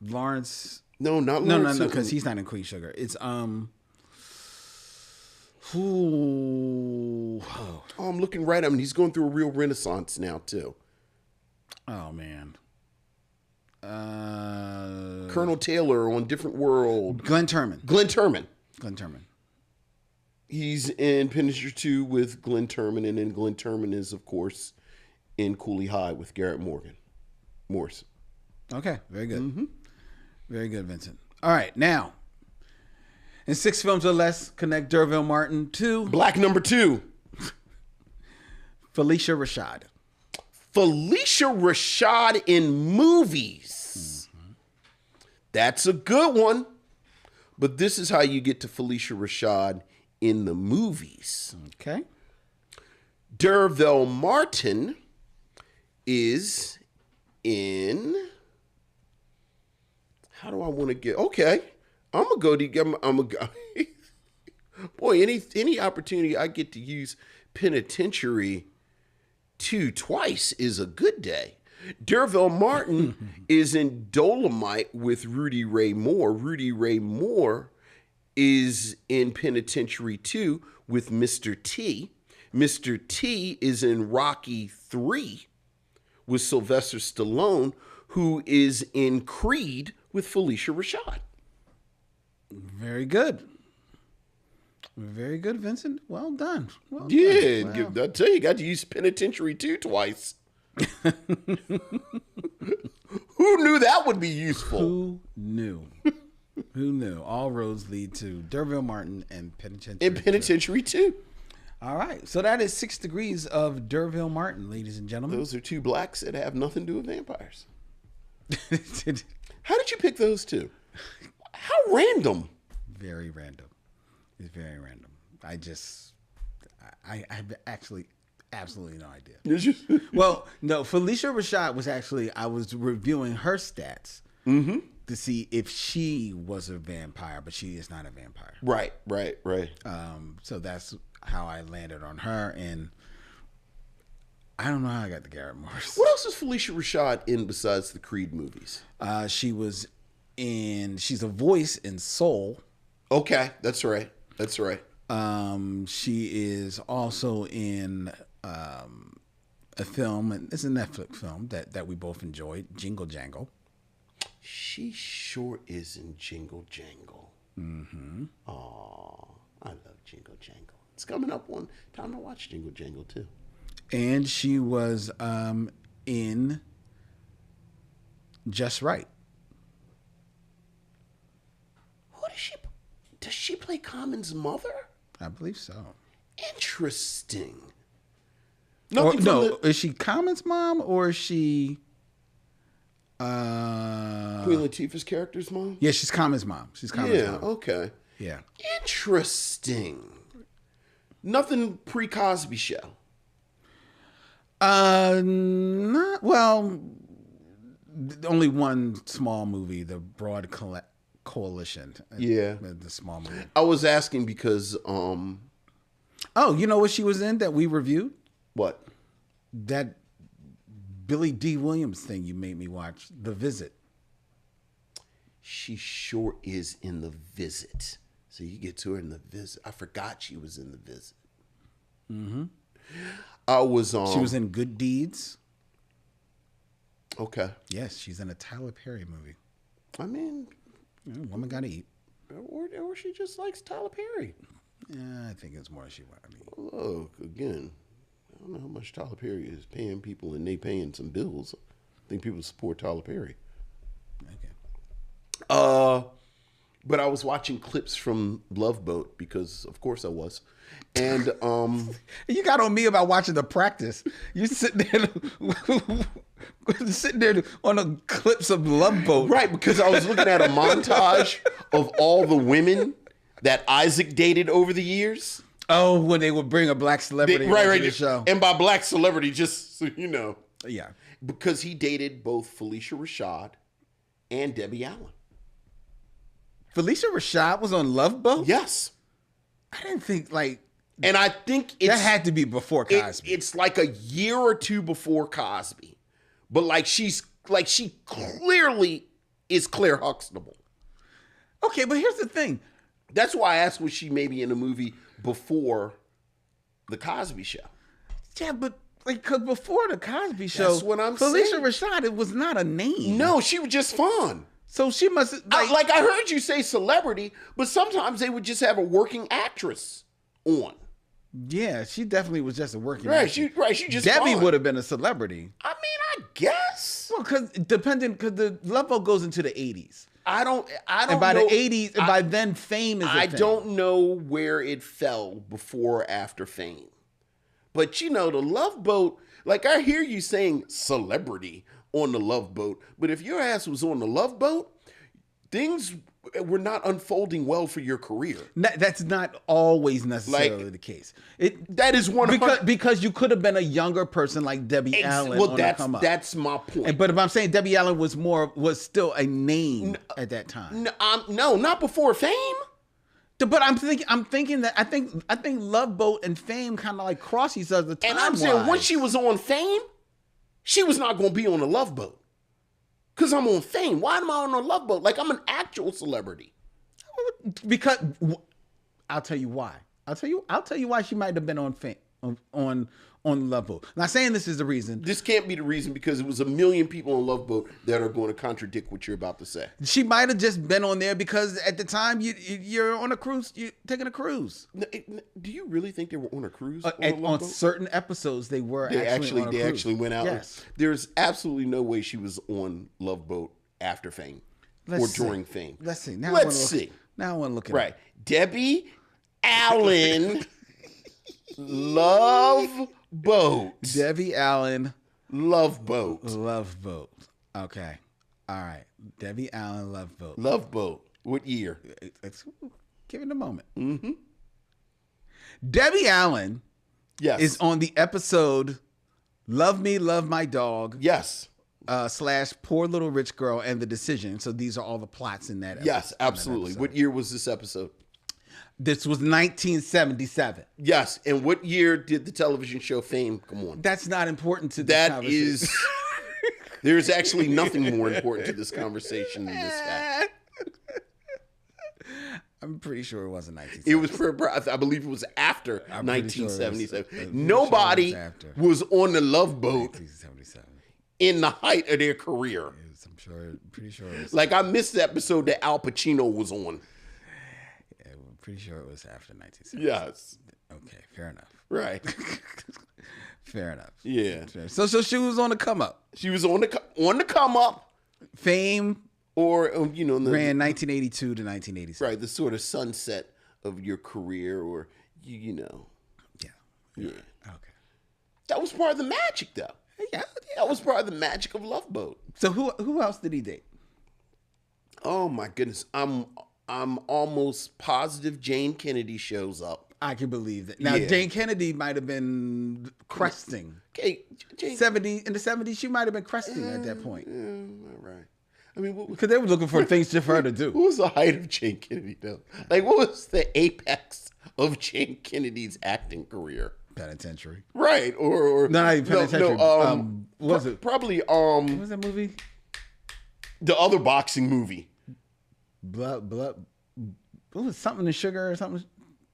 Lawrence. No, not Lawrence. No, because he's not in Queen Sugar. It's Oh, I'm looking right at him. He's going through a real renaissance now too. Oh man. Colonel Taylor on Different World. Glenn Turman. Glenn Turman. He's in Penitentiary 2 with Glenn Turman, and then Glenn Turman is, of course, in Cooley High with Garrett Morris. Okay, very good. Very good, Vincent. All right, now, in 6 films or less, connect D'Urville Martin to Black number 2. Felicia Rashad. Felicia Rashad in movies. That's a good one. But this is how you get to Felicia Rashad in the movies. Okay. D'Urville Martin is in. How do I want to get? Okay, I'm gonna go to. I'm gonna go. Boy, any opportunity I get to use Penitentiary 2 twice is a good day. D'Urville Martin is in Dolomite with Rudy Ray Moore. Rudy Ray Moore is in Penitentiary 2 with Mr. T. Mr. T is in Rocky 3 with Sylvester Stallone, who is in Creed with Felicia Rashad. Very good. Very good, Vincent. Well done. Well Yeah, done. Wow. I tell you, got to use Penitentiary 2 twice. Who knew that would be useful? Who knew? Who knew? All roads lead to D'Urville Martin and Penitentiary. In Penitentiary 2. All right. So that is 6 degrees of D'Urville Martin, ladies and gentlemen. Those are 2 blacks that have nothing to do with vampires. How did you pick those 2? How random. Very random. It's very random. I have actually absolutely no idea. Did you? Well, no, Felicia Rashad was actually, I was reviewing her stats to see if she was a vampire, but she is not a vampire. Right. So that's how I landed on her, and I don't know how I got to Garrett Morris. What else is Felicia Rashad in besides the Creed movies? She's a voice in Soul. Okay, that's right. That's right. She is also in a film, and it's a Netflix film that we both enjoyed, Jingle Jangle. She sure is in Jingle Jangle. Mm-hmm. Aw, I love Jingle Jangle. It's coming up on time to watch Jingle Jangle too. And she was in Just Right. Does she play Common's mother? I believe so. Interesting. No, is she Common's mom or is she Queen Latifah's character's mom? Yeah, she's Common's mom. She's Common's mom. Okay. Yeah. Interesting. Nothing pre-Cosby Show. Not well. Only one small movie, The Broad Coalition. Yeah, the small movie. I was asking because Oh, you know what she was in that we reviewed? What? That Billy D. Williams thing you made me watch, The Visit. She sure is in The Visit. So you get to her in The Visit. I forgot she was in The Visit. Mm-hmm. She was in Good Deeds. Okay. Yes, she's in a Tyler Perry movie. I mean, woman gotta eat. Or she just likes Tyler Perry. Yeah, I think it's more she. I mean, look, again, I don't know how much Tyler Perry is paying people, and they paying some bills. I think people support Tyler Perry. Okay. But I was watching clips from Love Boat because, of course, I was, and you got on me about watching the practice. You sitting there on the clips of Love Boat, right? Because I was looking at a montage of all the women that Isaac dated over the years. Oh, when they would bring a black celebrity right, to the show. And by black celebrity, just so you know. Yeah. Because he dated both Felicia Rashad and Debbie Allen. Felicia Rashad was on Love Boat? Yes. I didn't think and I think that had to be before Cosby. It's like a year or two before Cosby. But she clearly is Claire Huxtable. Okay, but here's the thing. That's why I asked, was she maybe in a movie before the Cosby Show? Yeah, but because before the Cosby Show, that's what I'm Felicia saying. Rashad, it was not a name. No, she was just fun. So she must I heard you say celebrity, but sometimes they would just have a working actress on. Yeah, she definitely was just a working right. actress. She just Debbie fun. would have been a celebrity. I mean, I guess. Well, because the Love Boat goes into the 80s. I don't. And by know, the 80s, and by then, Fame is. I don't know where it fell before or after Fame, but the Love Boat. Like I hear you saying celebrity on the Love Boat, but if your ass was on the Love Boat, things were not unfolding well for your career. That's not always necessarily the case. That is 100 because you could have been a younger person like Debbie Allen. Well, that's my point. But if I'm saying Debbie Allen was still a name at that time. No, not before Fame. But I'm thinking that I think Love Boat and Fame kind of like cross each other. And I'm saying once she was on Fame, she was not going to be on the Love Boat. Because I'm on Fame. Why am I on a Love Boat? Like I'm an actual celebrity. Because I'll tell you why. I'll tell you why she might have been on Fame on Love Boat. Not saying this is the reason. This can't be the reason because it was a million people on Love Boat that are going to contradict what you're about to say. She might have just been on there because at the time you're on a cruise. You're taking a cruise. Do you really think they were on a cruise? On certain episodes, they were. They actually went out. Yes. There's absolutely no way she was on Love Boat after Fame during Fame. Let's see. Now I want to look at right. Debbie Allen, Love Boat. Debbie Allen, Love Boat. Love Boat. Okay. All right. Debbie Allen, Love Boat. Love Boat. What year? Give it a moment. Mm-hmm. Debbie Allen is on the episode Love Me, Love My Dog. Yes. / Poor Little Rich Girl and The Decision. So these are all the plots in that episode. Yes, absolutely. What year was this episode? This was 1977. Yes. And what year did the television show Fame come on? That's not important to this conversation. There's actually nothing more important to this conversation than this fact. I'm pretty sure it wasn't It 1977. was, I believe it was after I'm pretty sure it was- 1977. I'm pretty sure it Nobody was after. was on the Love Boat 1977. in the height of their career. I'm pretty sure it was. Like, I missed the episode that Al Pacino was on. I'm pretty sure it was after 1977. Yes. Okay, fair enough. Right. Fair enough. Yeah. So she was on the come up. She was on the come up, Fame or, you know, ran 1982 to 1987. right, the sort of sunset of your career, or, you know. Yeah. Yeah. Okay. That was part of the magic, though. Yeah. That was part of the magic of Love Boat. So who else did he date? Oh my goodness, I'm almost positive Jane Kennedy shows up. I can believe that. Now Yeah. Jane Kennedy might have been cresting. Okay, Jane. In the 70s, she might have been cresting at that point All right. I mean, what because they were looking for things for her to do. was the height of Jane Kennedy though? Like, what was the apex of Jane Kennedy's acting career? Penitentiary. Right, or No, not even penitentiary. what was it? Probably What was that movie? the other boxing movie. Blood. What was something in sugar or something,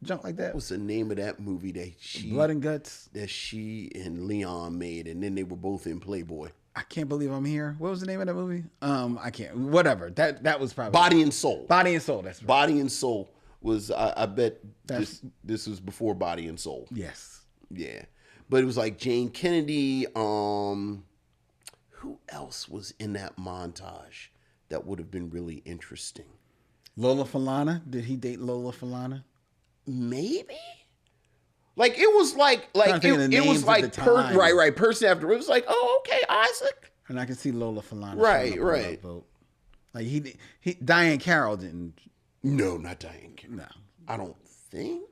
junk like that? What was the name of that movie that Blood and Guts. she and Leon made, and then they were both in Playboy? I can't believe I'm here. What was the name of that movie? I can't. Whatever. That was probably Body and Soul. Body and Soul. That's right. Body and Soul was, I bet That's- this was before Body and Soul. Yes. Yeah. But it was like Jane Kennedy. Who else was in that montage that would have been really interesting? Lola Falana. Did he date Lola Falana? Maybe. Like, it was like Trying to think of the it was names at like the time. right, person after it was like, oh, okay, Isaac. And I can see Lola Falana. Right, showing up on right. that vote. Like he Diane Carroll didn't. No, not Diane Carroll. No. I don't think.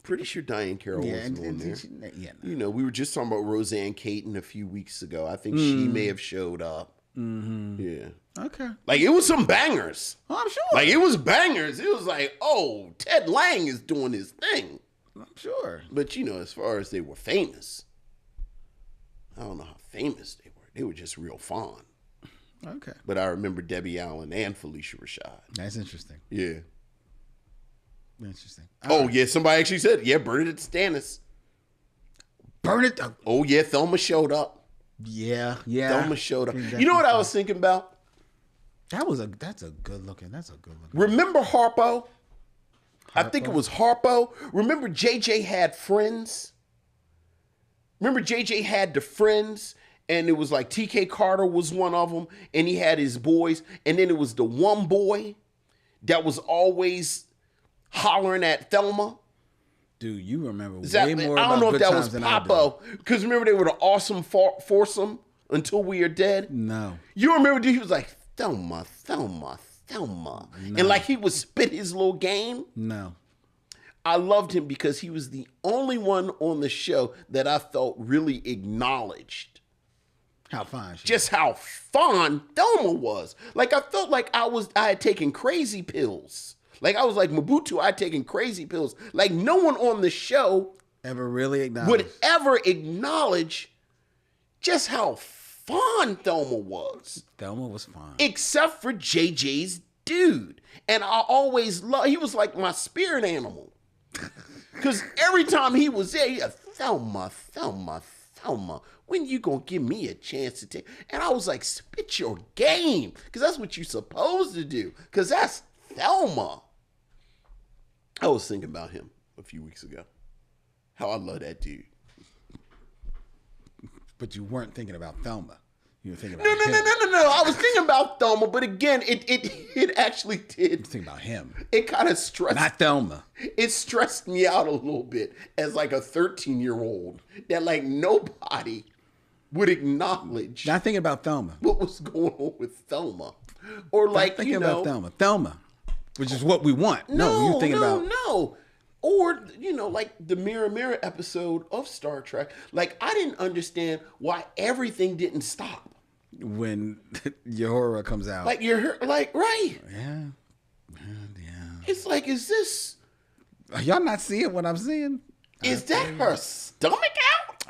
Pretty sure Diane Carroll wasn't on there. Yeah. You know, we were just talking about Roseanne Caton a few weeks ago. I think she may have showed up. Mm-hmm. Yeah. Okay. Like, it was some bangers. Oh, I'm sure. Like, it was bangers. It was like, oh, Ted Lang is doing his thing. I'm sure. But, you know, as far as they were famous, I don't know how famous they were. They were just real fun. Okay. But I remember Debbie Allen and Felicia Rashad. That's interesting. Yeah. Interesting. Oh, yeah, somebody actually said, yeah, Bernadette Stannis. Burn it. Oh, yeah, Thelma showed up. Yeah. Thelma showed up. You know what I was thinking about? That's a good looking. Remember Harpo? I think it was Harpo. Remember JJ had friends? Remember JJ had the friends? And it was like TK Carter was one of them. And he had his boys. And then it was the one boy that was always hollering at Thelma. Dude, you remember That, way more I don't about know if Good that Times was than I do. Papo. Because remember, they were the awesome foursome until we are dead. No. You remember he was like, Thelma. And like he would spit his little game. No. I loved him because he was the only one on the show that I felt really acknowledged How fine she just how fun Thelma was. Like, I felt like I had taken crazy pills. Like, I was like Mobutu, I had taken crazy pills. Like, no one on the show ever really acknowledged. would ever acknowledge just how fun Thelma was. Thelma was fine. Except for JJ's dude. And I always loved, he was like my spirit animal. Because every time he was there, he had, Thelma, when you gonna give me a chance to take? And I was like, spit your game. Because that's what you're supposed to do. Because that's Thelma. I was thinking about him a few weeks ago. How I love that dude. But you weren't thinking about Thelma. You were thinking about No. him. I was thinking about Thelma, but again, it actually You did. were thinking about him. It kind of stressed. Not Thelma. It stressed me out a little bit as like a 13-year-old that like nobody would acknowledge Not thinking about Thelma. what was going on with Thelma, or like Not thinking you know, about Thelma. Thelma, which is what we want. No, you're thinking about. no. Or, you know, like the Mirror Mirror episode of Star Trek. Like, I didn't understand why everything didn't stop. When Uhura comes out. Like, you're like, right. Yeah. It's like, is this, Are y'all not seeing what I'm seeing? is that her stomach out?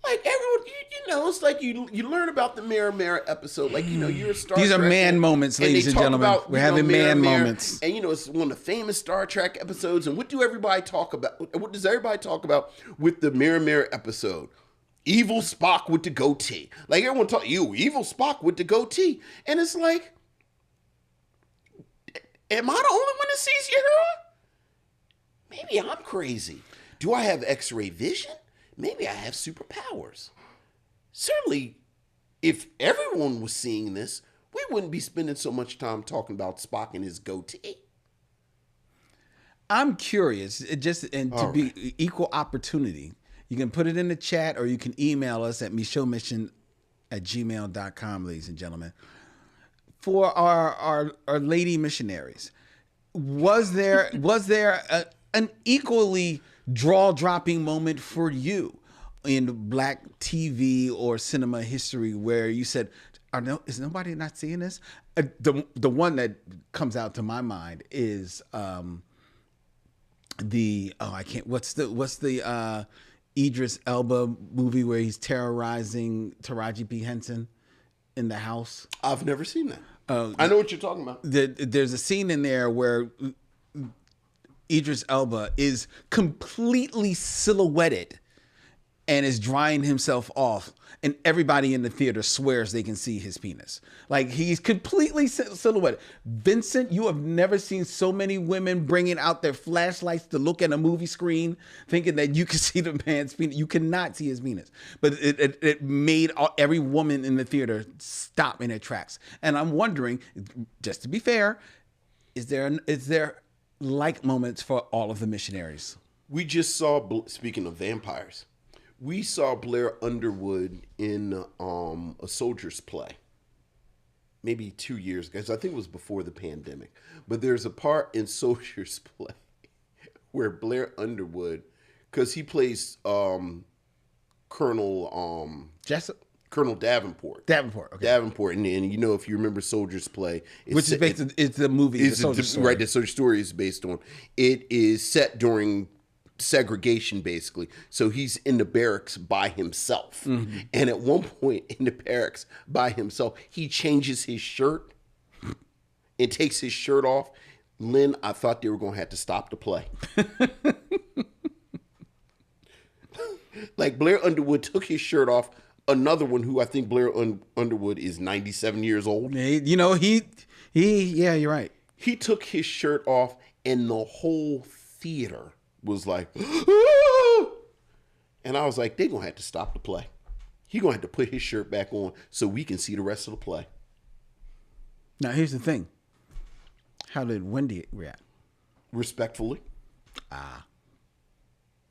Like, everyone, you No, it's like you learn about the Mirror episode. Like, you're a Star These are Trek man fan, moments, and ladies they and talk gentlemen. about, We're having man moments. And, it's one of the famous Star Trek episodes. And what do everybody talk about? What does everybody talk about with the Mirror episode? Evil Spock with the goatee. Like, everyone talk, evil Spock with the goatee. And it's like, am I the only one that sees your hero? Maybe I'm crazy. Do I have X-ray vision? Maybe I have superpowers. Certainly, if everyone was seeing this, we wouldn't be spending so much time talking about Spock and his goatee. I'm curious, to be equal opportunity. You can put it in the chat or you can email us at mishowmission@gmail.com, ladies and gentlemen. For our lady missionaries, was there an equally jaw-dropping moment for you in Black TV or cinema history where you said, is nobody not seeing this? The one that comes out to my mind is what's the Idris Elba movie where he's terrorizing Taraji P. Henson in the house? I've never seen that. I know what you're talking about. There's a scene in there where Idris Elba is completely silhouetted and is drying himself off, and everybody in the theater swears they can see his penis. Like, he's completely silhouetted. Vincent, you have never seen so many women bringing out their flashlights to look at a movie screen thinking that you can see the man's penis. You cannot see his penis. But it made every woman in the theater stop in their tracks. And I'm wondering, just to be fair, is there like moments for all of the missionaries? We just saw, speaking of vampires, we saw Blair Underwood in a soldier's play maybe 2 years ago. I think it was before the pandemic. But there's a part in Soldier's Play where Blair Underwood, because he plays Colonel Jessup? Colonel Davenport. Davenport, okay. Davenport, and if you remember Soldier's Play, which is based on, it's the movie, the Soldier Story. Right, the Soldier Story is based on. It is set during segregation, basically. So he's in the barracks by himself. Mm-hmm. And at one point in the barracks by himself, he changes his shirt and takes his shirt off. Lynn, I thought they were going to have to stop the play. Like, Blair Underwood took his shirt off. Another one who I think Blair Underwood is 97 years old. Yeah, you're right. He took his shirt off and the whole theater was like, and I was like, they're going to have to stop the play. He's going to have to put his shirt back on so we can see the rest of the play. Now, here's the thing. How did Wendy react? Respectfully.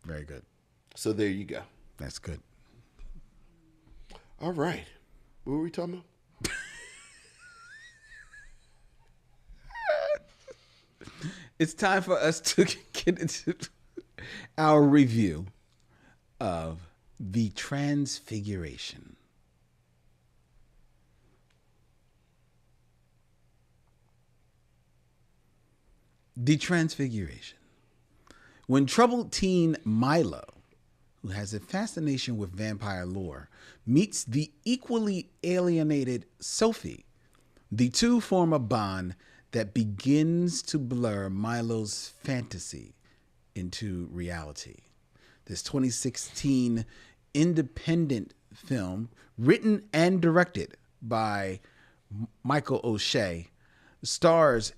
Very good. So there you go. That's good. All right. What were we talking about? It's time for us to get into our review of The Transfiguration. The Transfiguration. When troubled teen Milo, who has a fascination with vampire lore, meets the equally alienated Sophie, the two form a bond that begins to blur Milo's fantasy into reality. This 2016 independent film, written and directed by Michael O'Shea, stars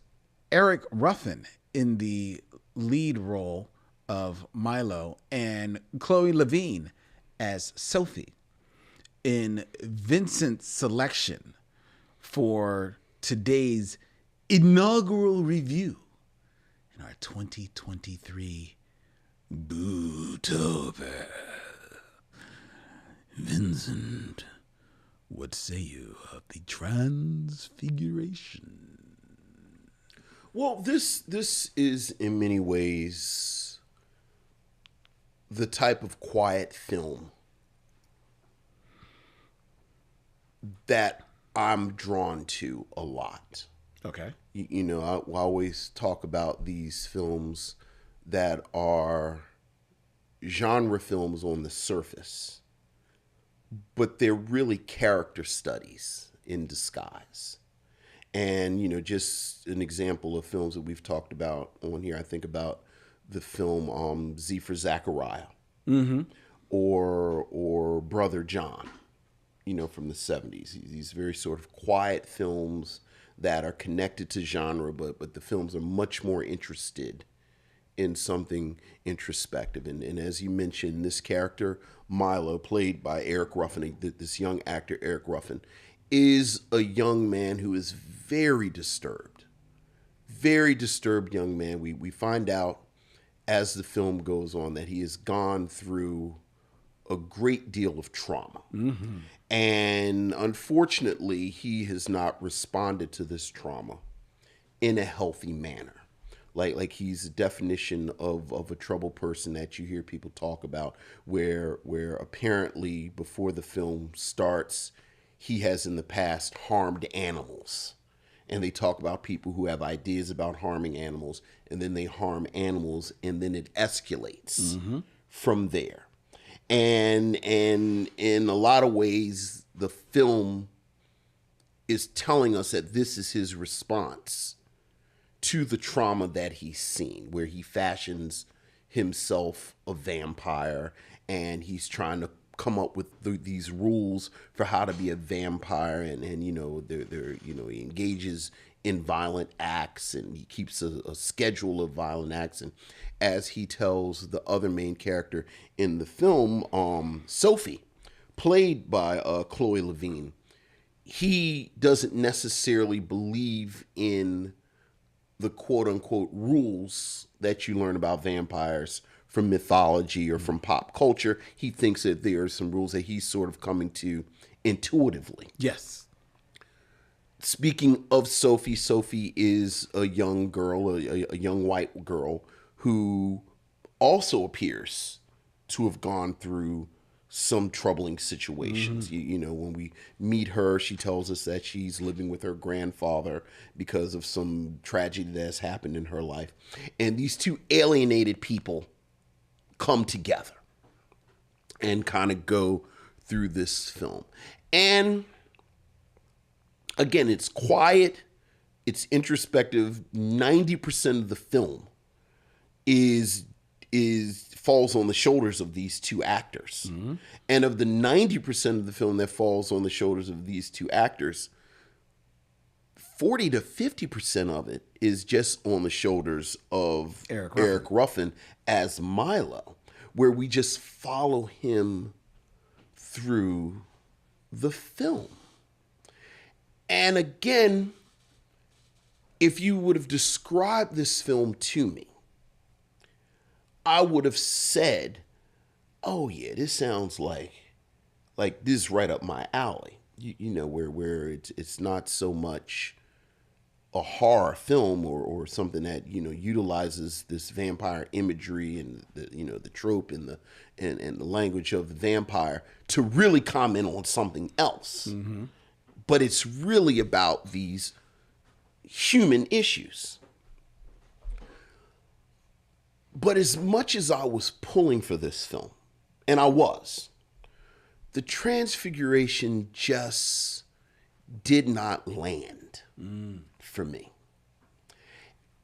Eric Ruffin in the lead role of Milo and Chloe Levine as Sophie. In Vincent's selection for today's inaugural review in our 2023 Bootober. Vincent, what say you of the Transfiguration? Well, this is in many ways the type of quiet film that I'm drawn to a lot. Okay. I always talk about these films that are genre films on the surface, but they're really character studies in disguise. And, just an example of films that we've talked about on here, I think about the film Z for Zachariah, or Brother John, from the 70s. These very sort of quiet films that are connected to genre, but the films are much more interested in something introspective. And as you mentioned, this character, Milo, played by Eric Ruffin, this young actor, Eric Ruffin, is a young man who is very disturbed young man. We find out as the film goes on that he has gone through a great deal of trauma. And unfortunately, he has not responded to this trauma in a healthy manner. Like he's a definition of a troubled person that you hear people talk about, where apparently before the film starts, he has in the past harmed animals. And they talk about people who have ideas about harming animals, and then they harm animals, and then it escalates from there. And in a lot of ways, the film is telling us that this is his response to the trauma that he's seen, where he fashions himself a vampire, and he's trying to come up with these rules for how to be a vampire, and he engages in violent acts, and he keeps a schedule of violent acts. And as he tells the other main character in the film, Sophie, played by Chloe Levine, he doesn't necessarily believe in the quote-unquote rules that you learn about vampires from mythology or from pop culture. He thinks that there are some rules that he's sort of coming to intuitively. Yes. Speaking of Sophie, Sophie is a young girl, a young white girl who also appears to have gone through some troubling situations. When we meet her, she tells us that she's living with her grandfather because of some tragedy that has happened in her life. And these two alienated people come together and kind of go through this film. And again, it's quiet, it's introspective. 90% of the film is falls on the shoulders of these two actors. And of the 90% of the film that falls on the shoulders of these two actors, 40 to 50% of it is just on the shoulders of Eric Ruffin as Milo, where we just follow him through the film. And again, if you would have described this film to me, I would have said, oh yeah, this sounds like this is right up my alley. Where it's not so much a horror film or something that utilizes this vampire imagery and the trope and the language of the vampire to really comment on something else. But it's really about these human issues. But as much as I was pulling for this film, and I was, the Transfiguration just did not land for me.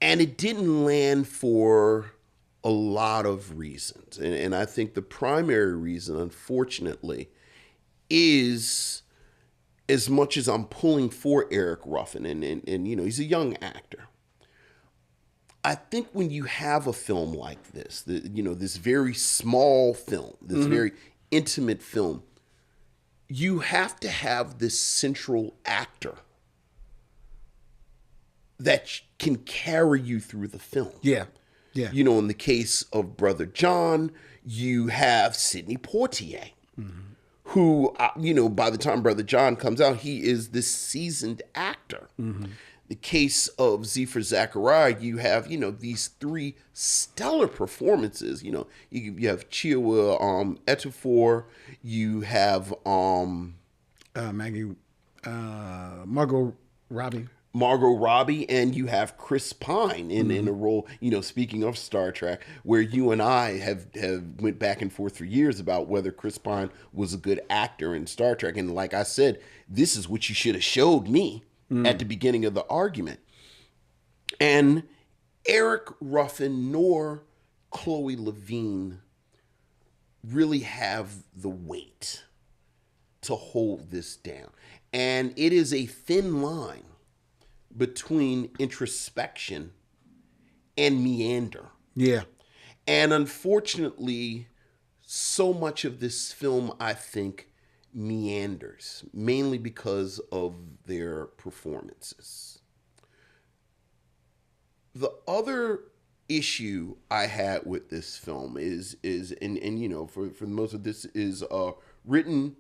And it didn't land for a lot of reasons. And I think the primary reason, unfortunately, is as much as I'm pulling for Eric Ruffin, and he's a young actor. I think when you have a film like this, this very small film, this very intimate film, you have to have this central actor that can carry you through the film. Yeah. In the case of Brother John, you have Sidney Poitier, who, by the time Brother John comes out, he is this seasoned actor. The case of Z for Zachariah, you have, these three stellar performances. You have Chiwetel Ejiofor, you have Margot Robbie. Margot Robbie, and you have Chris Pine in a role, speaking of Star Trek, where you and I have went back and forth for years about whether Chris Pine was a good actor in Star Trek. And like I said, this is what you should have showed me at the beginning of the argument. And Eric Ruffin nor Chloe Levine really have the weight to hold this down. And it is a thin line between introspection and meander. Yeah. And unfortunately, so much of this film, I think, meanders, mainly because of their performances. The other issue I had with this film is for most of this is written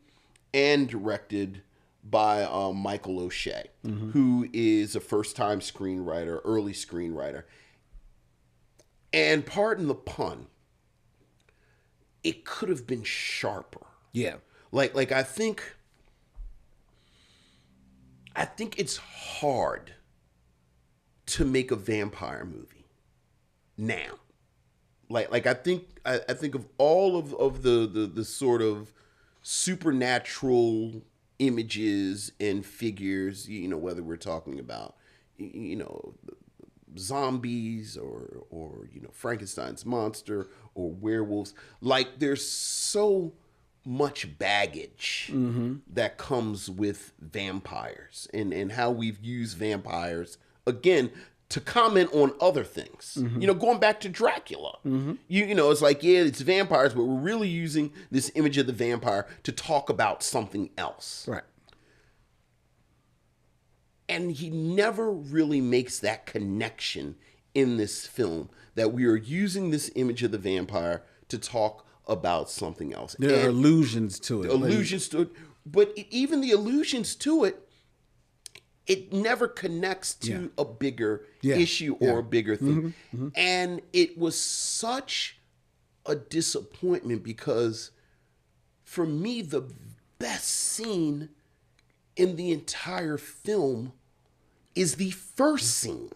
and directed by Michael O'Shea, who is a first-time screenwriter, early screenwriter. And pardon the pun, it could have been sharper. Yeah. Like I think it's hard to make a vampire movie now. Like I think of all of the sort of supernatural images and figures, whether we're talking about zombies or Frankenstein's monster or werewolves. Like, there's so much baggage that comes with vampires and how we've used vampires again to comment on other things. Going back to Dracula. It's like, yeah, it's vampires, but we're really using this image of the vampire to talk about something else. Right. And he never really makes that connection in this film, that we are using this image of the vampire to talk about something else. There are allusions to it. Allusions to it. But even the allusions to it, it never connects to a bigger issue or a bigger thing. And it was such a disappointment because for me, the best scene in the entire film is the first scene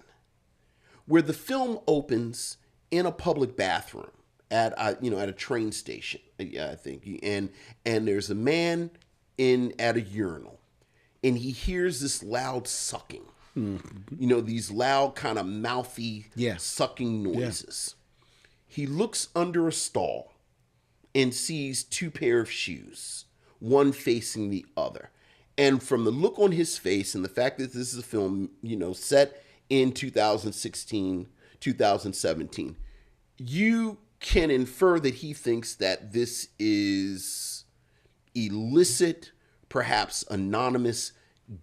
where the film opens in a public bathroom at a train station, I think. And there's a man at a urinal. And he hears this loud sucking, these loud kind of mouthy sucking noises. He looks under a stall and sees two pair of shoes, one facing the other. And from the look on his face and the fact that this is a film, set in 2016, 2017, you can infer that he thinks that this is illicit, perhaps anonymous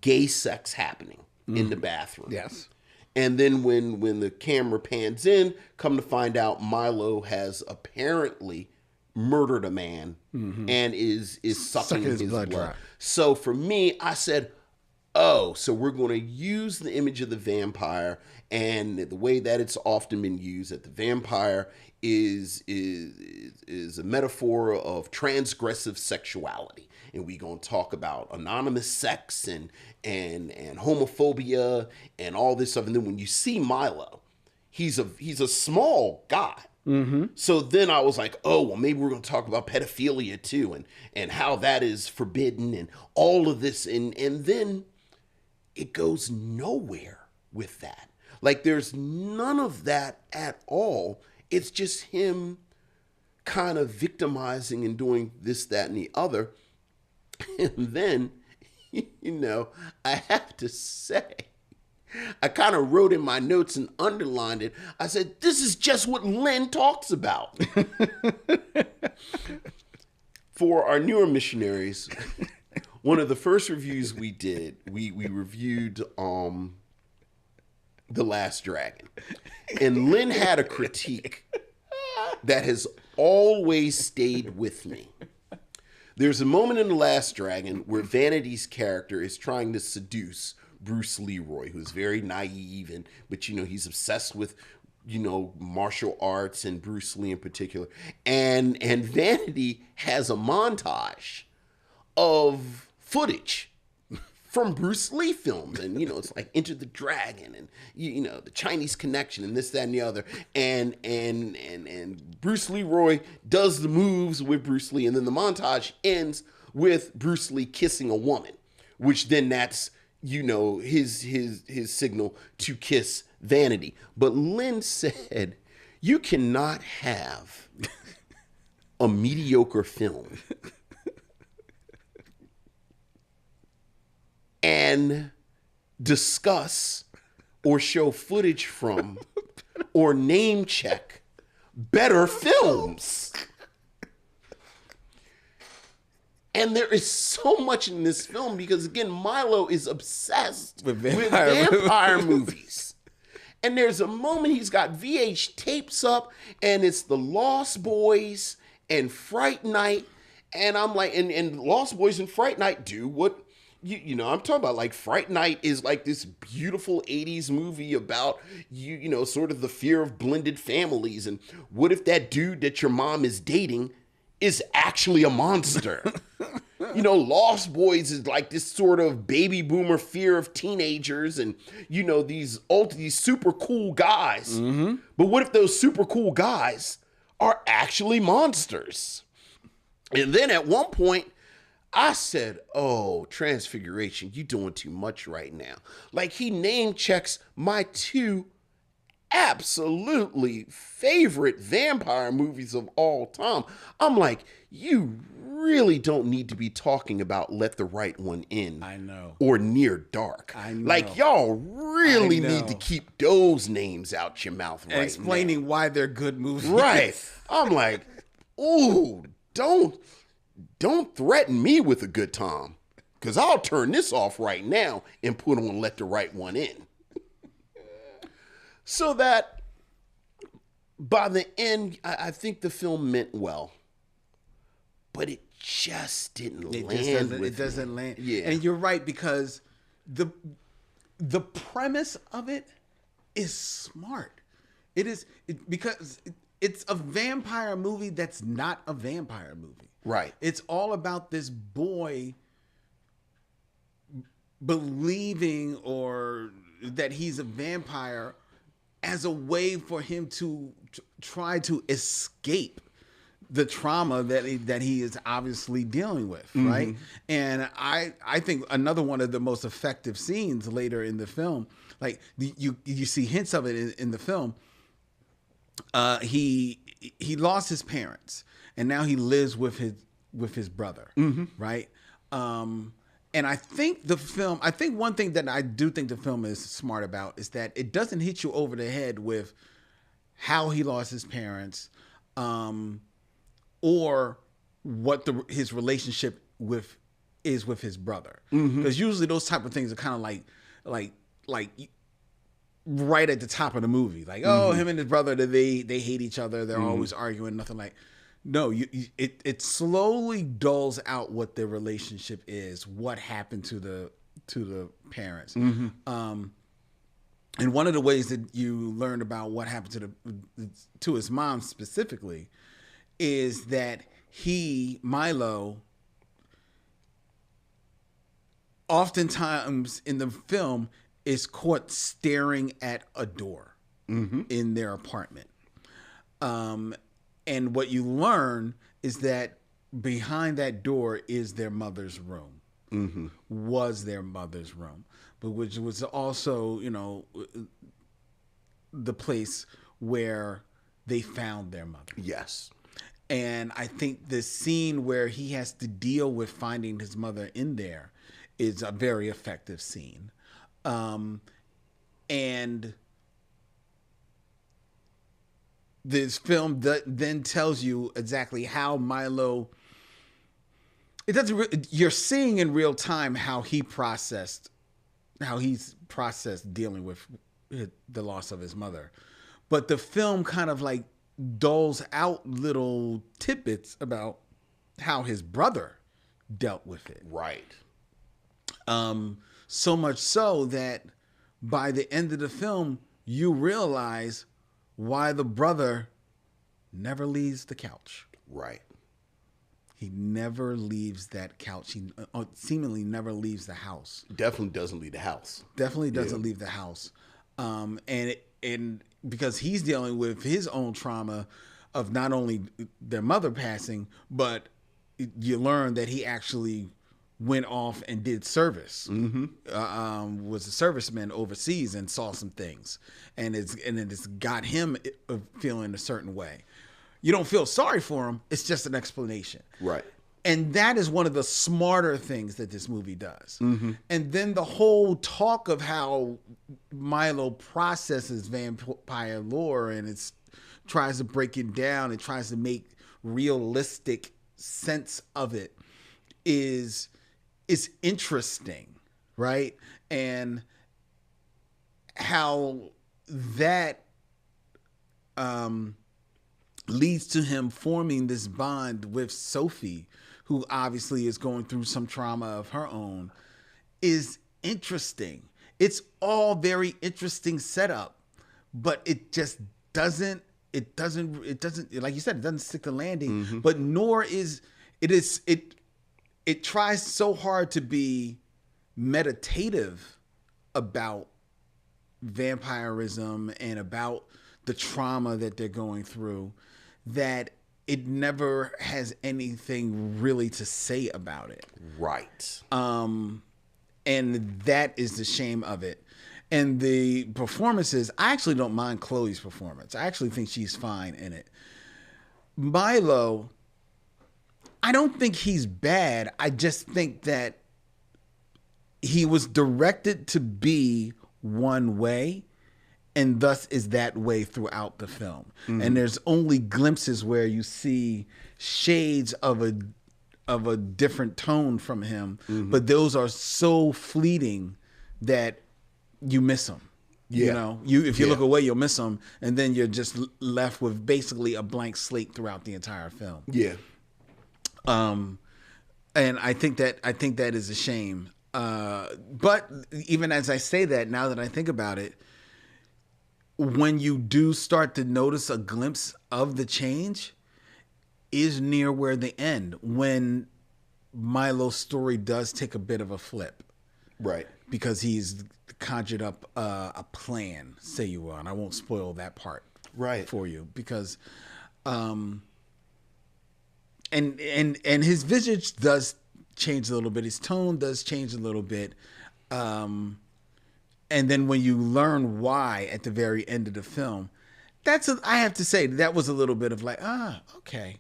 gay sex happening in the bathroom. Yes. And then when the camera pans in, come to find out Milo has apparently murdered a man and is sucking his blood. Dry. So for me, I said, oh, so we're going to use the image of the vampire and the way that it's often been used, that the vampire is a metaphor of transgressive sexuality. And we're going to talk about anonymous sex and homophobia and all this stuff. And then when you see Milo, he's a small guy. So then I was like, oh, well, maybe we're going to talk about pedophilia too and how that is forbidden and all of this. And then it goes nowhere with that. Like, there's none of that at all. It's just him kind of victimizing and doing this, that, and the other. And then, I have to say, I kind of wrote in my notes and underlined it. I said, this is just what Lynn talks about. For our newer missionaries, one of the first reviews we did, we reviewed The Last Dragon. And Lynn had a critique that has always stayed with me. There's a moment in The Last Dragon where Vanity's character is trying to seduce Bruce Leroy, who's very naive, but he's obsessed with martial arts and Bruce Lee in particular. And Vanity has a montage of footage from Bruce Lee films. And, it's like Enter the Dragon and, the Chinese Connection and this, that, and the other. And Bruce Leroy does the moves with Bruce Lee. And then the montage ends with Bruce Lee kissing a woman, which then that's, his signal to kiss vanity. But Lynn said, you cannot have a mediocre film and discuss or show footage from or name check better films. And there is so much in this film because, again, Milo is obsessed with vampire movies. And there's a moment he's got VH tapes up, and it's The Lost Boys and Fright Night. And I'm like, and Lost Boys and Fright Night do what, I'm talking about. Like, Fright Night is like this beautiful 80s movie about, sort of the fear of blended families. And what if that dude that your mom is dating is actually a monster? Lost Boys is like this sort of baby boomer fear of teenagers and, these super cool guys. Mm-hmm. But what if those super cool guys are actually monsters? And then at one point, I said, oh, Transfiguration, you doing too much right now. Like, he name checks my two absolutely favorite vampire movies of all time. I'm like, you really don't need to be talking about Let the Right One In. I know. Or Near Dark. I know. Like, y'all really need to keep those names out your mouth right now. Explaining why they're good movies. Right. I'm like, ooh, don't threaten me with a good time, because I'll turn this off right now and put on Let the Right One In. So that by the end, I think the film meant well, but it just didn't land. It doesn't land. Yeah. And you're right, because the premise of it is smart. Because it's a vampire movie that's not a vampire movie. Right. It's all about this boy believing or that he's a vampire as a way for him to try to escape the trauma that he is obviously dealing with, right? And I think another one of the most effective scenes later in the film, like you see hints of it in the film. He lost his parents, and now he lives with his brother, right? And I think one thing that I do think the film is smart about is that it doesn't hit you over the head with how he lost his parents, or what his relationship is with his brother. Because usually those type of things are kind of like right at the top of the movie. Like, oh, him and his brother, they hate each other. They're always arguing, nothing like. No, it slowly dulls out what their relationship is, what happened to the parents. And one of the ways that you learn about what happened to his mom specifically is that Milo, oftentimes in the film is caught staring at a door in their apartment. And what you learn is that behind that door is their mother's room, was their mother's room, but which was also, the place where they found their mother. Yes. And I think the scene where he has to deal with finding his mother in there is a very effective scene. And this film then tells you exactly how Milo. You're seeing in real time how he's processed dealing with the loss of his mother, but the film kind of like doles out little tidbits about how his brother dealt with it. Right. So much so that by the end of the film, you realize why the brother never leaves the couch. Right. He never leaves that couch. He seemingly never leaves the house. Definitely doesn't leave the house. Definitely doesn't leave the house. And because he's dealing with his own trauma of not only their mother passing, but you learn that he actually went off and did service. Was a serviceman overseas and saw some things, and it's got him feeling a certain way. You don't feel sorry for him. It's just an explanation. Right. And that is one of the smarter things that this movie does. And then the whole talk of how Milo processes vampire lore and it tries to break it down and tries to make realistic sense of it is interesting, right? And how that leads to him forming this bond with Sophie, who obviously is going through some trauma of her own, is interesting. It's all very interesting setup, but it just doesn't, like you said, it doesn't stick the landing, but nor is it tries so hard to be meditative about vampirism and about the trauma that they're going through that it never has anything really to say about it. Right. And that is the shame of it. And the performances, I actually don't mind Chloe's performance. I actually think she's fine in it. Milo, I don't think he's bad. I just think that he was directed to be one way, and thus is that way throughout the film. And there's only glimpses where you see shades of a different tone from him, but those are so fleeting that you miss them. Yeah. You know, if you look away, you'll miss them, and then you're just left with basically a blank slate throughout the entire film. Yeah. And I think that is a shame. But even as I say that, now that I think about it, when you do start to notice a glimpse of the change is near where the end, when Milo's story does take a bit of a flip. Right. Because he's conjured up a plan, say you will, and I won't spoil that part for you, because and his visage does change a little bit, his tone does change a little bit, and then when you learn why at the very end of the film, I have to say that was a little bit of like, okay.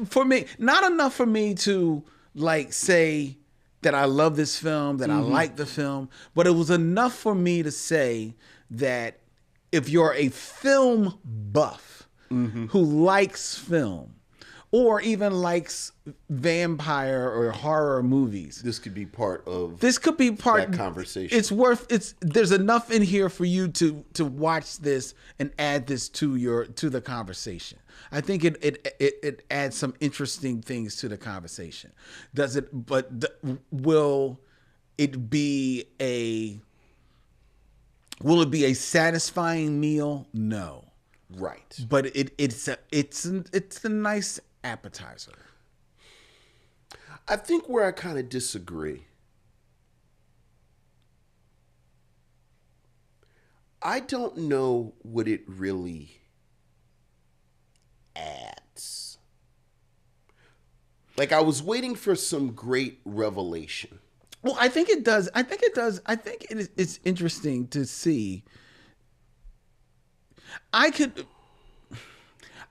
For me, not enough for me to like say that I love this film, that I like the film, but it was enough for me to say that if you're a film buff who likes film or even likes vampire or horror movies, This could be part of that conversation. There's enough in here for you to watch this and add this to the conversation. I think it adds some interesting things to the conversation. Does it? But will it be a satisfying meal? No. Right. But it's a nice appetizer. I think where I kind of disagree, I don't know what it really adds. Like, I was waiting for some great revelation. Well, I think it does. I think it's interesting to see. I could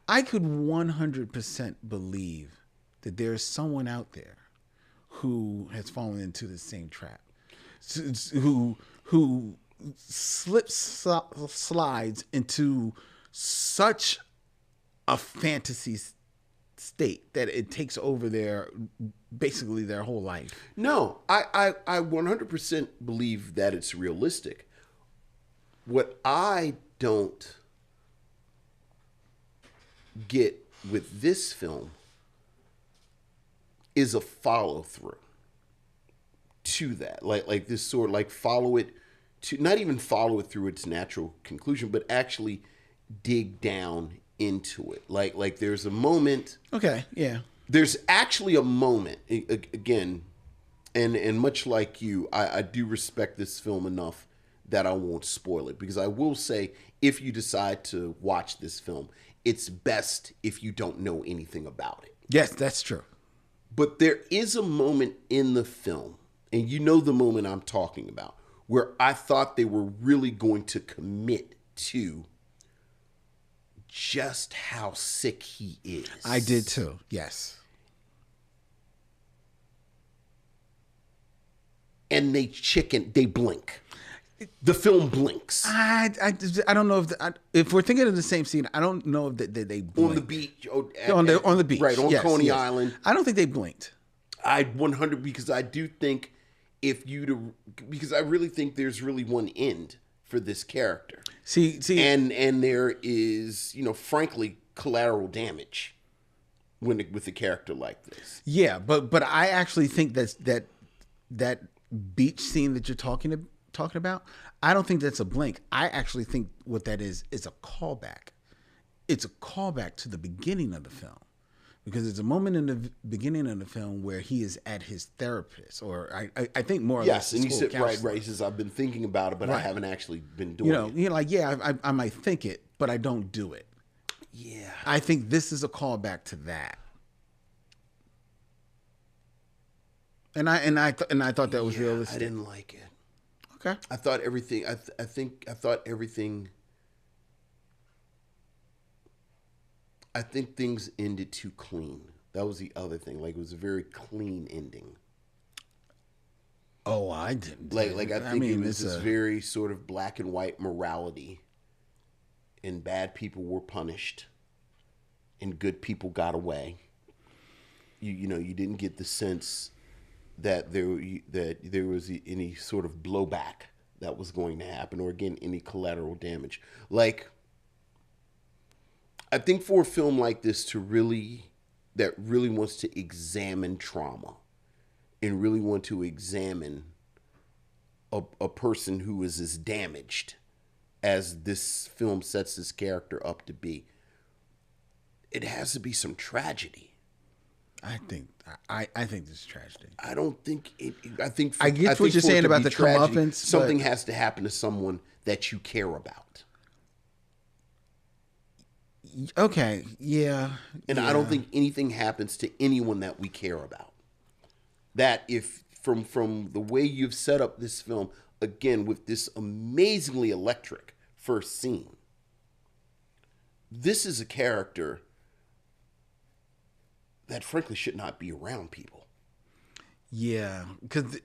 100% believe that there's someone out there who has fallen into the same trap, who slides into such a fantasy state that it takes over basically their whole life. No, I 100% believe that it's realistic. What I don't get with this film is a follow through to that. Like this sort of like follow it to, not even follow it through its natural conclusion, but actually dig down into it. Like there's a moment. Okay, yeah. There's actually a moment again, and much like you, I do respect this film enough that I won't spoil it, because I will say, if you decide to watch this film, it's best if you don't know anything about it. Yes, that's true. But there is a moment in the film, and you know the moment I'm talking about, where I thought they were really going to commit to just how sick he is. I did too. Yes. And they blink. The film blinks. I don't know if we're thinking of the same scene. I don't know if they blinked. On the beach. On the beach. Right, on yes, Coney yes. Island. I don't think they blinked. I 100, because I do think because I really think there's really one end for this character. See, and there is, frankly, collateral damage with a character like this. yeah, but I actually think that beach scene that you're talking about, I don't think that's a blink. I actually think what that is a callback. It's a callback to the beginning of the film, because there's a moment in the beginning of the film where he is at his therapist, or I think more or less. Yes, and you said counselor. right. He says, I've been thinking about it, but I Right. haven't actually been doing it. You're like, yeah, I might think it, but I don't do it. Yeah. I think this is a callback to that. And I thought that was realistic. I didn't like it. Okay. I thought everything. I thought everything. I think things ended too clean. That was the other thing. Like, it was a very clean ending. Oh, I didn't. I think it was this very sort of black and white morality, and bad people were punished, and good people got away. You didn't get the sense that there was any sort of blowback that was going to happen, or again, any collateral damage. Like, I think for a film like this that really wants to examine trauma and really want to examine a person who is as damaged as this film sets this character up to be, it has to be some tragedy. I think this is tragedy. I don't think it. I think I get what you're saying about the comeuppance. Something has to happen to someone that you care about. Okay, yeah. And I don't think anything happens to anyone that we care about. That if from the way you've set up this film, again, with this amazingly electric first scene, this is a character that frankly should not be around people. Yeah, because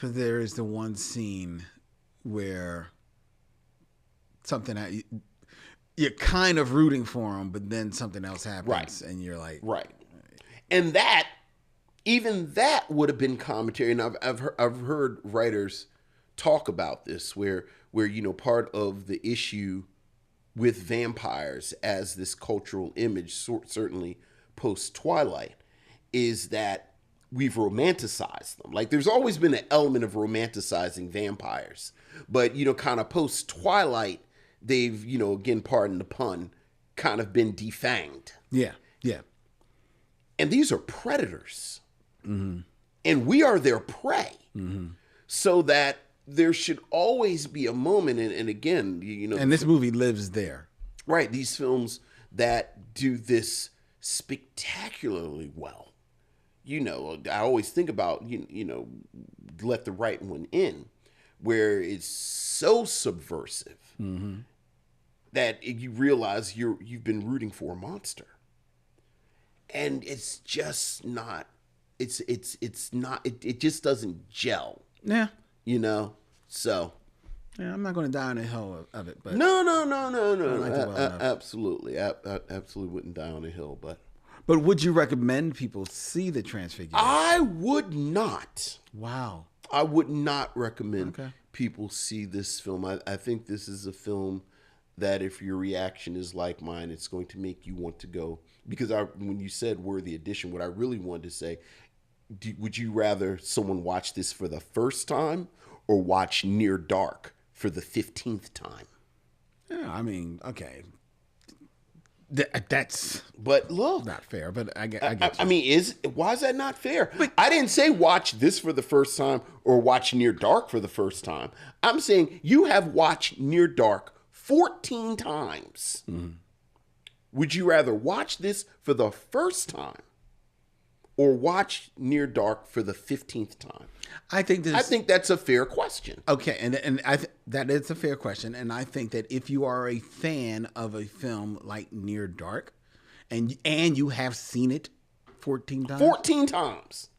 there is the one scene where something you're kind of rooting for him, but then something else happens, Right. and you're like, Right. And even that would have been commentary. And I've heard writers talk about this, where part of the issue with vampires as this cultural image, certainly post Twilight, is that we've romanticized them. Like, there's always been an element of romanticizing vampires, but kind of post Twilight, they've again, pardon the pun, kind of been defanged. yeah. And these are predators. Mm-hmm. And we are their prey. Mm-hmm. So that there should always be a moment, and again, And this movie lives there. Right, these films that do this spectacularly well. I always think about, Let the Right One In, where it's so subversive that you realize you've been rooting for a monster. And it's just not, it's not, it just doesn't gel. Yeah. So. Yeah, I'm not going to die on the hill of it, but No. like it well enough. Absolutely. Absolutely wouldn't die on a hill, but. But would you recommend people see the Transfiguration? I would not. Wow. I would not recommend people see this film. I think this is a film that if your reaction is like mine, it's going to make you want to go. Because when you said worthy addition, what I really wanted to say, would you rather someone watch this for the first time or watch Near Dark for the 15th time? Yeah, I mean, okay. That's But look, not fair, but I get you. I mean, why is that not fair? I didn't say watch this for the first time or watch Near Dark for the first time. I'm saying you have watched Near Dark 14 times. Would you rather watch this for the first time or watch Near Dark for the 15th time? I think that's a fair question. Okay, and that is a fair question, and I think that if you are a fan of a film like Near Dark, and you have seen it 14 times, 14 times.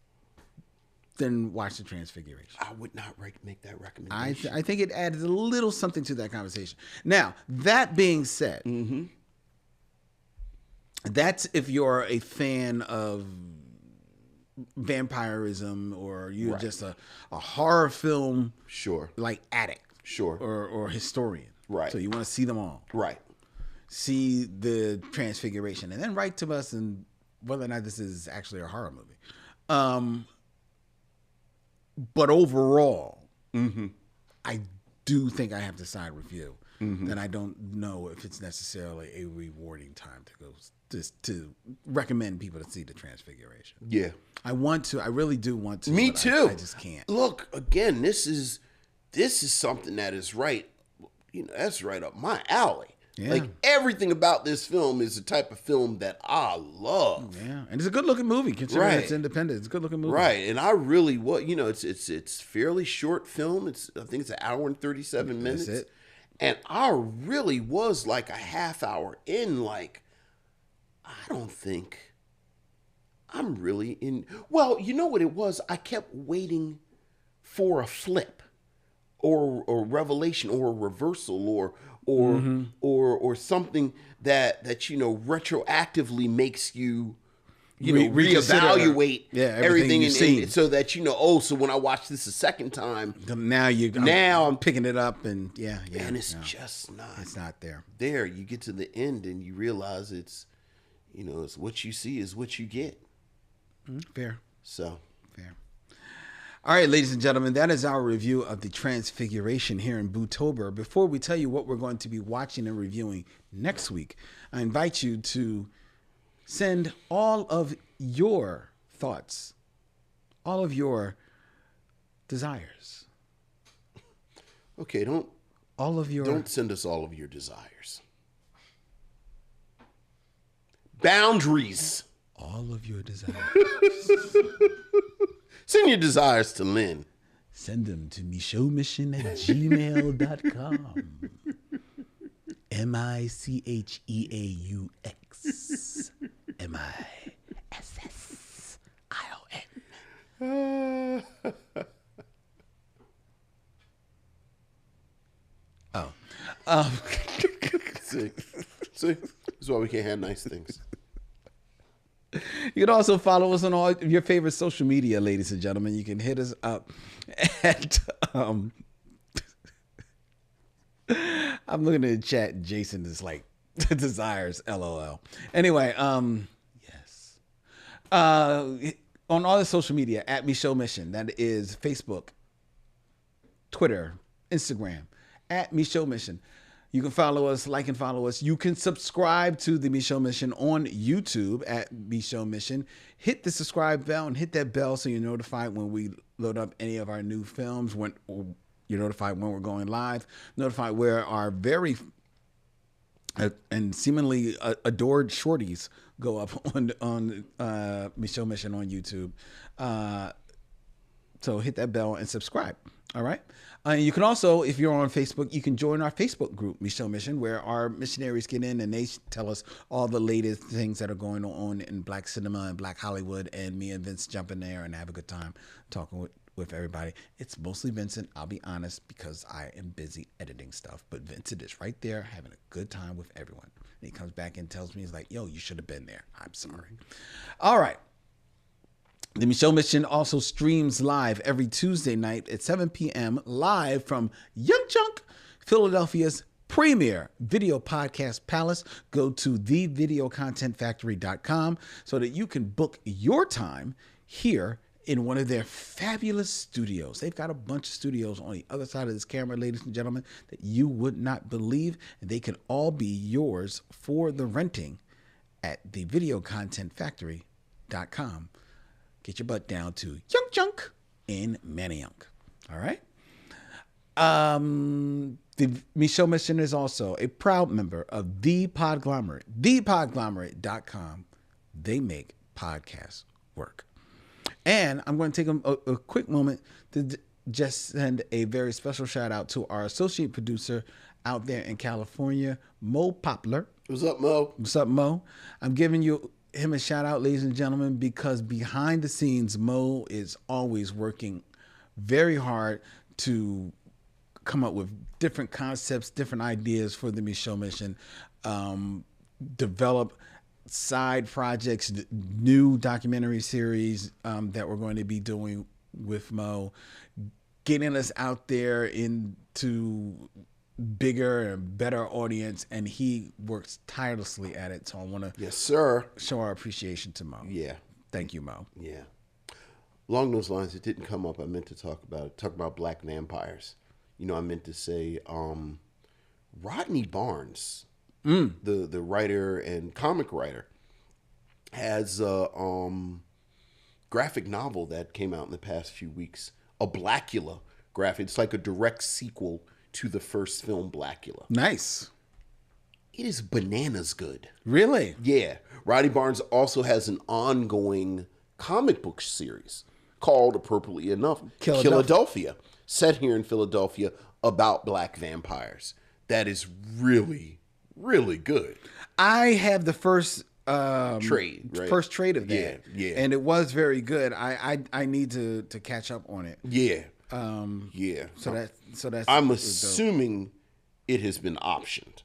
Then watch The Transfiguration. I would not make that recommendation. I think it adds a little something to that conversation. Now, that being said, that's if you're a fan of vampirism or you're just a horror film like addict or historian, right? So you want to see them all, right? See The Transfiguration and then write to us and whether or not this is actually a horror movie. But overall, I do think I have to side with you. Then I don't know if it's necessarily a rewarding time to go to recommend people to see The Transfiguration. Yeah, I want to. I really do want to. Me too. I just can't. Look, again, this is something that is right. That's right up my alley. Yeah. Like everything about this film is the type of film that I love. Yeah, and it's a good looking movie considering it's independent. It's a good looking movie, right? And I really it's fairly short film. I think it's an hour and 37 minutes. That's it. And I really was like a half hour in. Like, I don't think I'm really in. Well, you know what it was? I kept waiting for a flip, or revelation, or a reversal, or something that retroactively makes you reevaluate everything and so that so when I watch this a second time, now I'm picking it up and and it's just not. It's not there. There, you get to the end and you realize it's it's what you see is what you get. Fair. So fair. All right, ladies and gentlemen, that is our review of The Transfiguration here in Bootober. Before we tell you what we're going to be watching and reviewing next week, I invite you to send all of your thoughts, all of your desires. Okay, don't send us all of your desires. Boundaries. All of your desires. Send your desires to Lynn. Send them to michauxmission@gmail.com. MICHEAUX MISSION. See, this is why we can't have nice things. You can also follow us on all your favorite social media, ladies and gentlemen. You can hit us up at I'm looking at the chat. Jason is like desires, LOL. Anyway, yes. On all the social media at Michaux Mission. That is Facebook, Twitter, Instagram at Michaux Mission. You can follow us, like and follow us. You can subscribe to the Michaux Mission on YouTube at Michaux Mission. Hit the subscribe bell and hit that bell so you're notified when we load up any of our new films. When you're notified when we're going live. Notified where our very and seemingly adored shorties go up on Michaux Mission on YouTube. So hit that bell and subscribe. All right. You can also, if you're on Facebook, you can join our Facebook group, Michaux Mission, where our missionaries get in and they tell us all the latest things that are going on in Black cinema and Black Hollywood. And me and Vince jump in there and have a good time talking with everybody. It's mostly Vincent, I'll be honest, because I am busy editing stuff. But Vincent is right there having a good time with everyone. And he comes back and tells me, he's like, yo, you should have been there. I'm sorry. All right. The Michaux Mission also streams live every Tuesday night at 7 p.m. live from Young Chunk, Philadelphia's premier video podcast palace. Go to thevideocontentfactory.com so that you can book your time here in one of their fabulous studios. They've got a bunch of studios on the other side of this camera, ladies and gentlemen, that you would not believe. And they can all be yours for the renting at thevideocontentfactory.com. Get your butt down to Young Junk in Manayunk. All right? The Michelle Mission is also a proud member of The Podglomerate, thepodglomerate.com. They make podcasts work. And I'm going to take a quick moment to just send a very special shout out to our associate producer out there in California, Mo Poplar. What's up, Mo? What's up, Mo? I'm giving him a shout out, ladies and gentlemen, because behind the scenes, Mo is always working very hard to come up with different concepts, different ideas for the Michelle Mission, develop side projects, new documentary series that we're going to be doing with Mo, getting us out there into bigger and better audience, and he works tirelessly at it. So I want to Yes, sir. show our appreciation to Mo. Yeah. Thank you, Mo. Yeah. Along those lines, it didn't come up. I meant to talk about black vampires. You know, I meant to say Rodney Barnes, the writer and comic writer, has a graphic novel that came out in the past few weeks, a Blackula graphic. It's like a direct sequel to the first film, Blackula. Nice. It is bananas good. Really? Yeah. Rodney Barnes also has an ongoing comic book series called, appropriately enough, Philadelphia, set here in Philadelphia, about black vampires. That is really, really good. I have the first Trade, right? first trade of that. Yeah. And it was very good. I need to catch up on it. Yeah. Yeah. So that's I'm dope. assuming it has been optioned.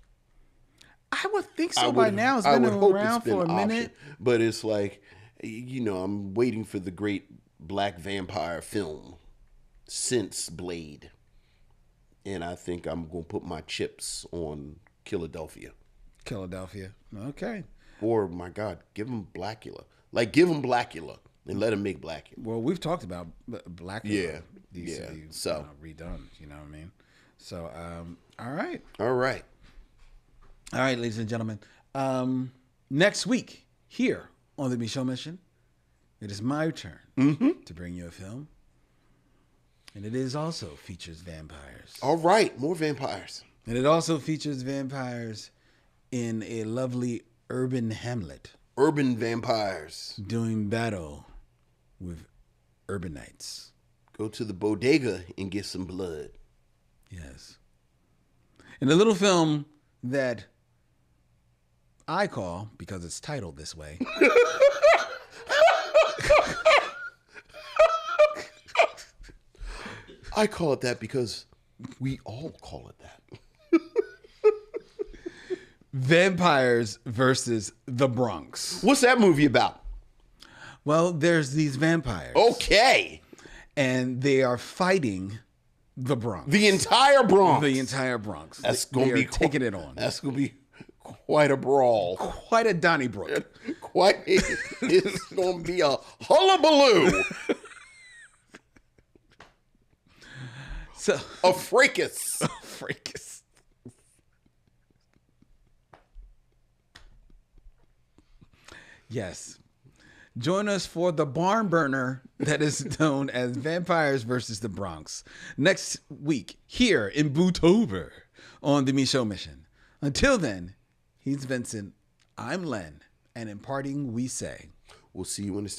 I would think so by now. It's been around for a minute. But it's like, you know, I'm waiting for the great black vampire film since Blade. And I think I'm going to put my chips on Philadelphia. Okay. Or, my God, give them Blackula. Like, give them Blackula and let them make Blackula. Well, we've talked about Black. Yeah. These Yeah. to be, So. redone. You know what I mean? So, all right. All right. All right, ladies and gentlemen. Next week, here on the Michelle Mission, it is my turn to bring you a film. And it is also features vampires. All right. More vampires. And it also features vampires in a lovely urban hamlet Urban vampires. doing battle with urbanites. Go to the bodega and get some blood. Yes. In a little film that I call, because it's titled this way, I call it that because we all call it that. Vampires versus the Bronx. What's that movie about? Well, there's these vampires. Okay. And they are fighting the Bronx. The entire Bronx. The entire Bronx. That's going to be taking it on. That's going to be quite a brawl. Quite a Donnybrook. It's going to be a hullabaloo. So A fracas. fracas. Yes. Join us for the barn burner that is known as Vampires versus the Bronx next week here in Bootober on the Michelle Mission. Until then, he's Vincent, I'm Len, and in parting we say, We'll see you when it's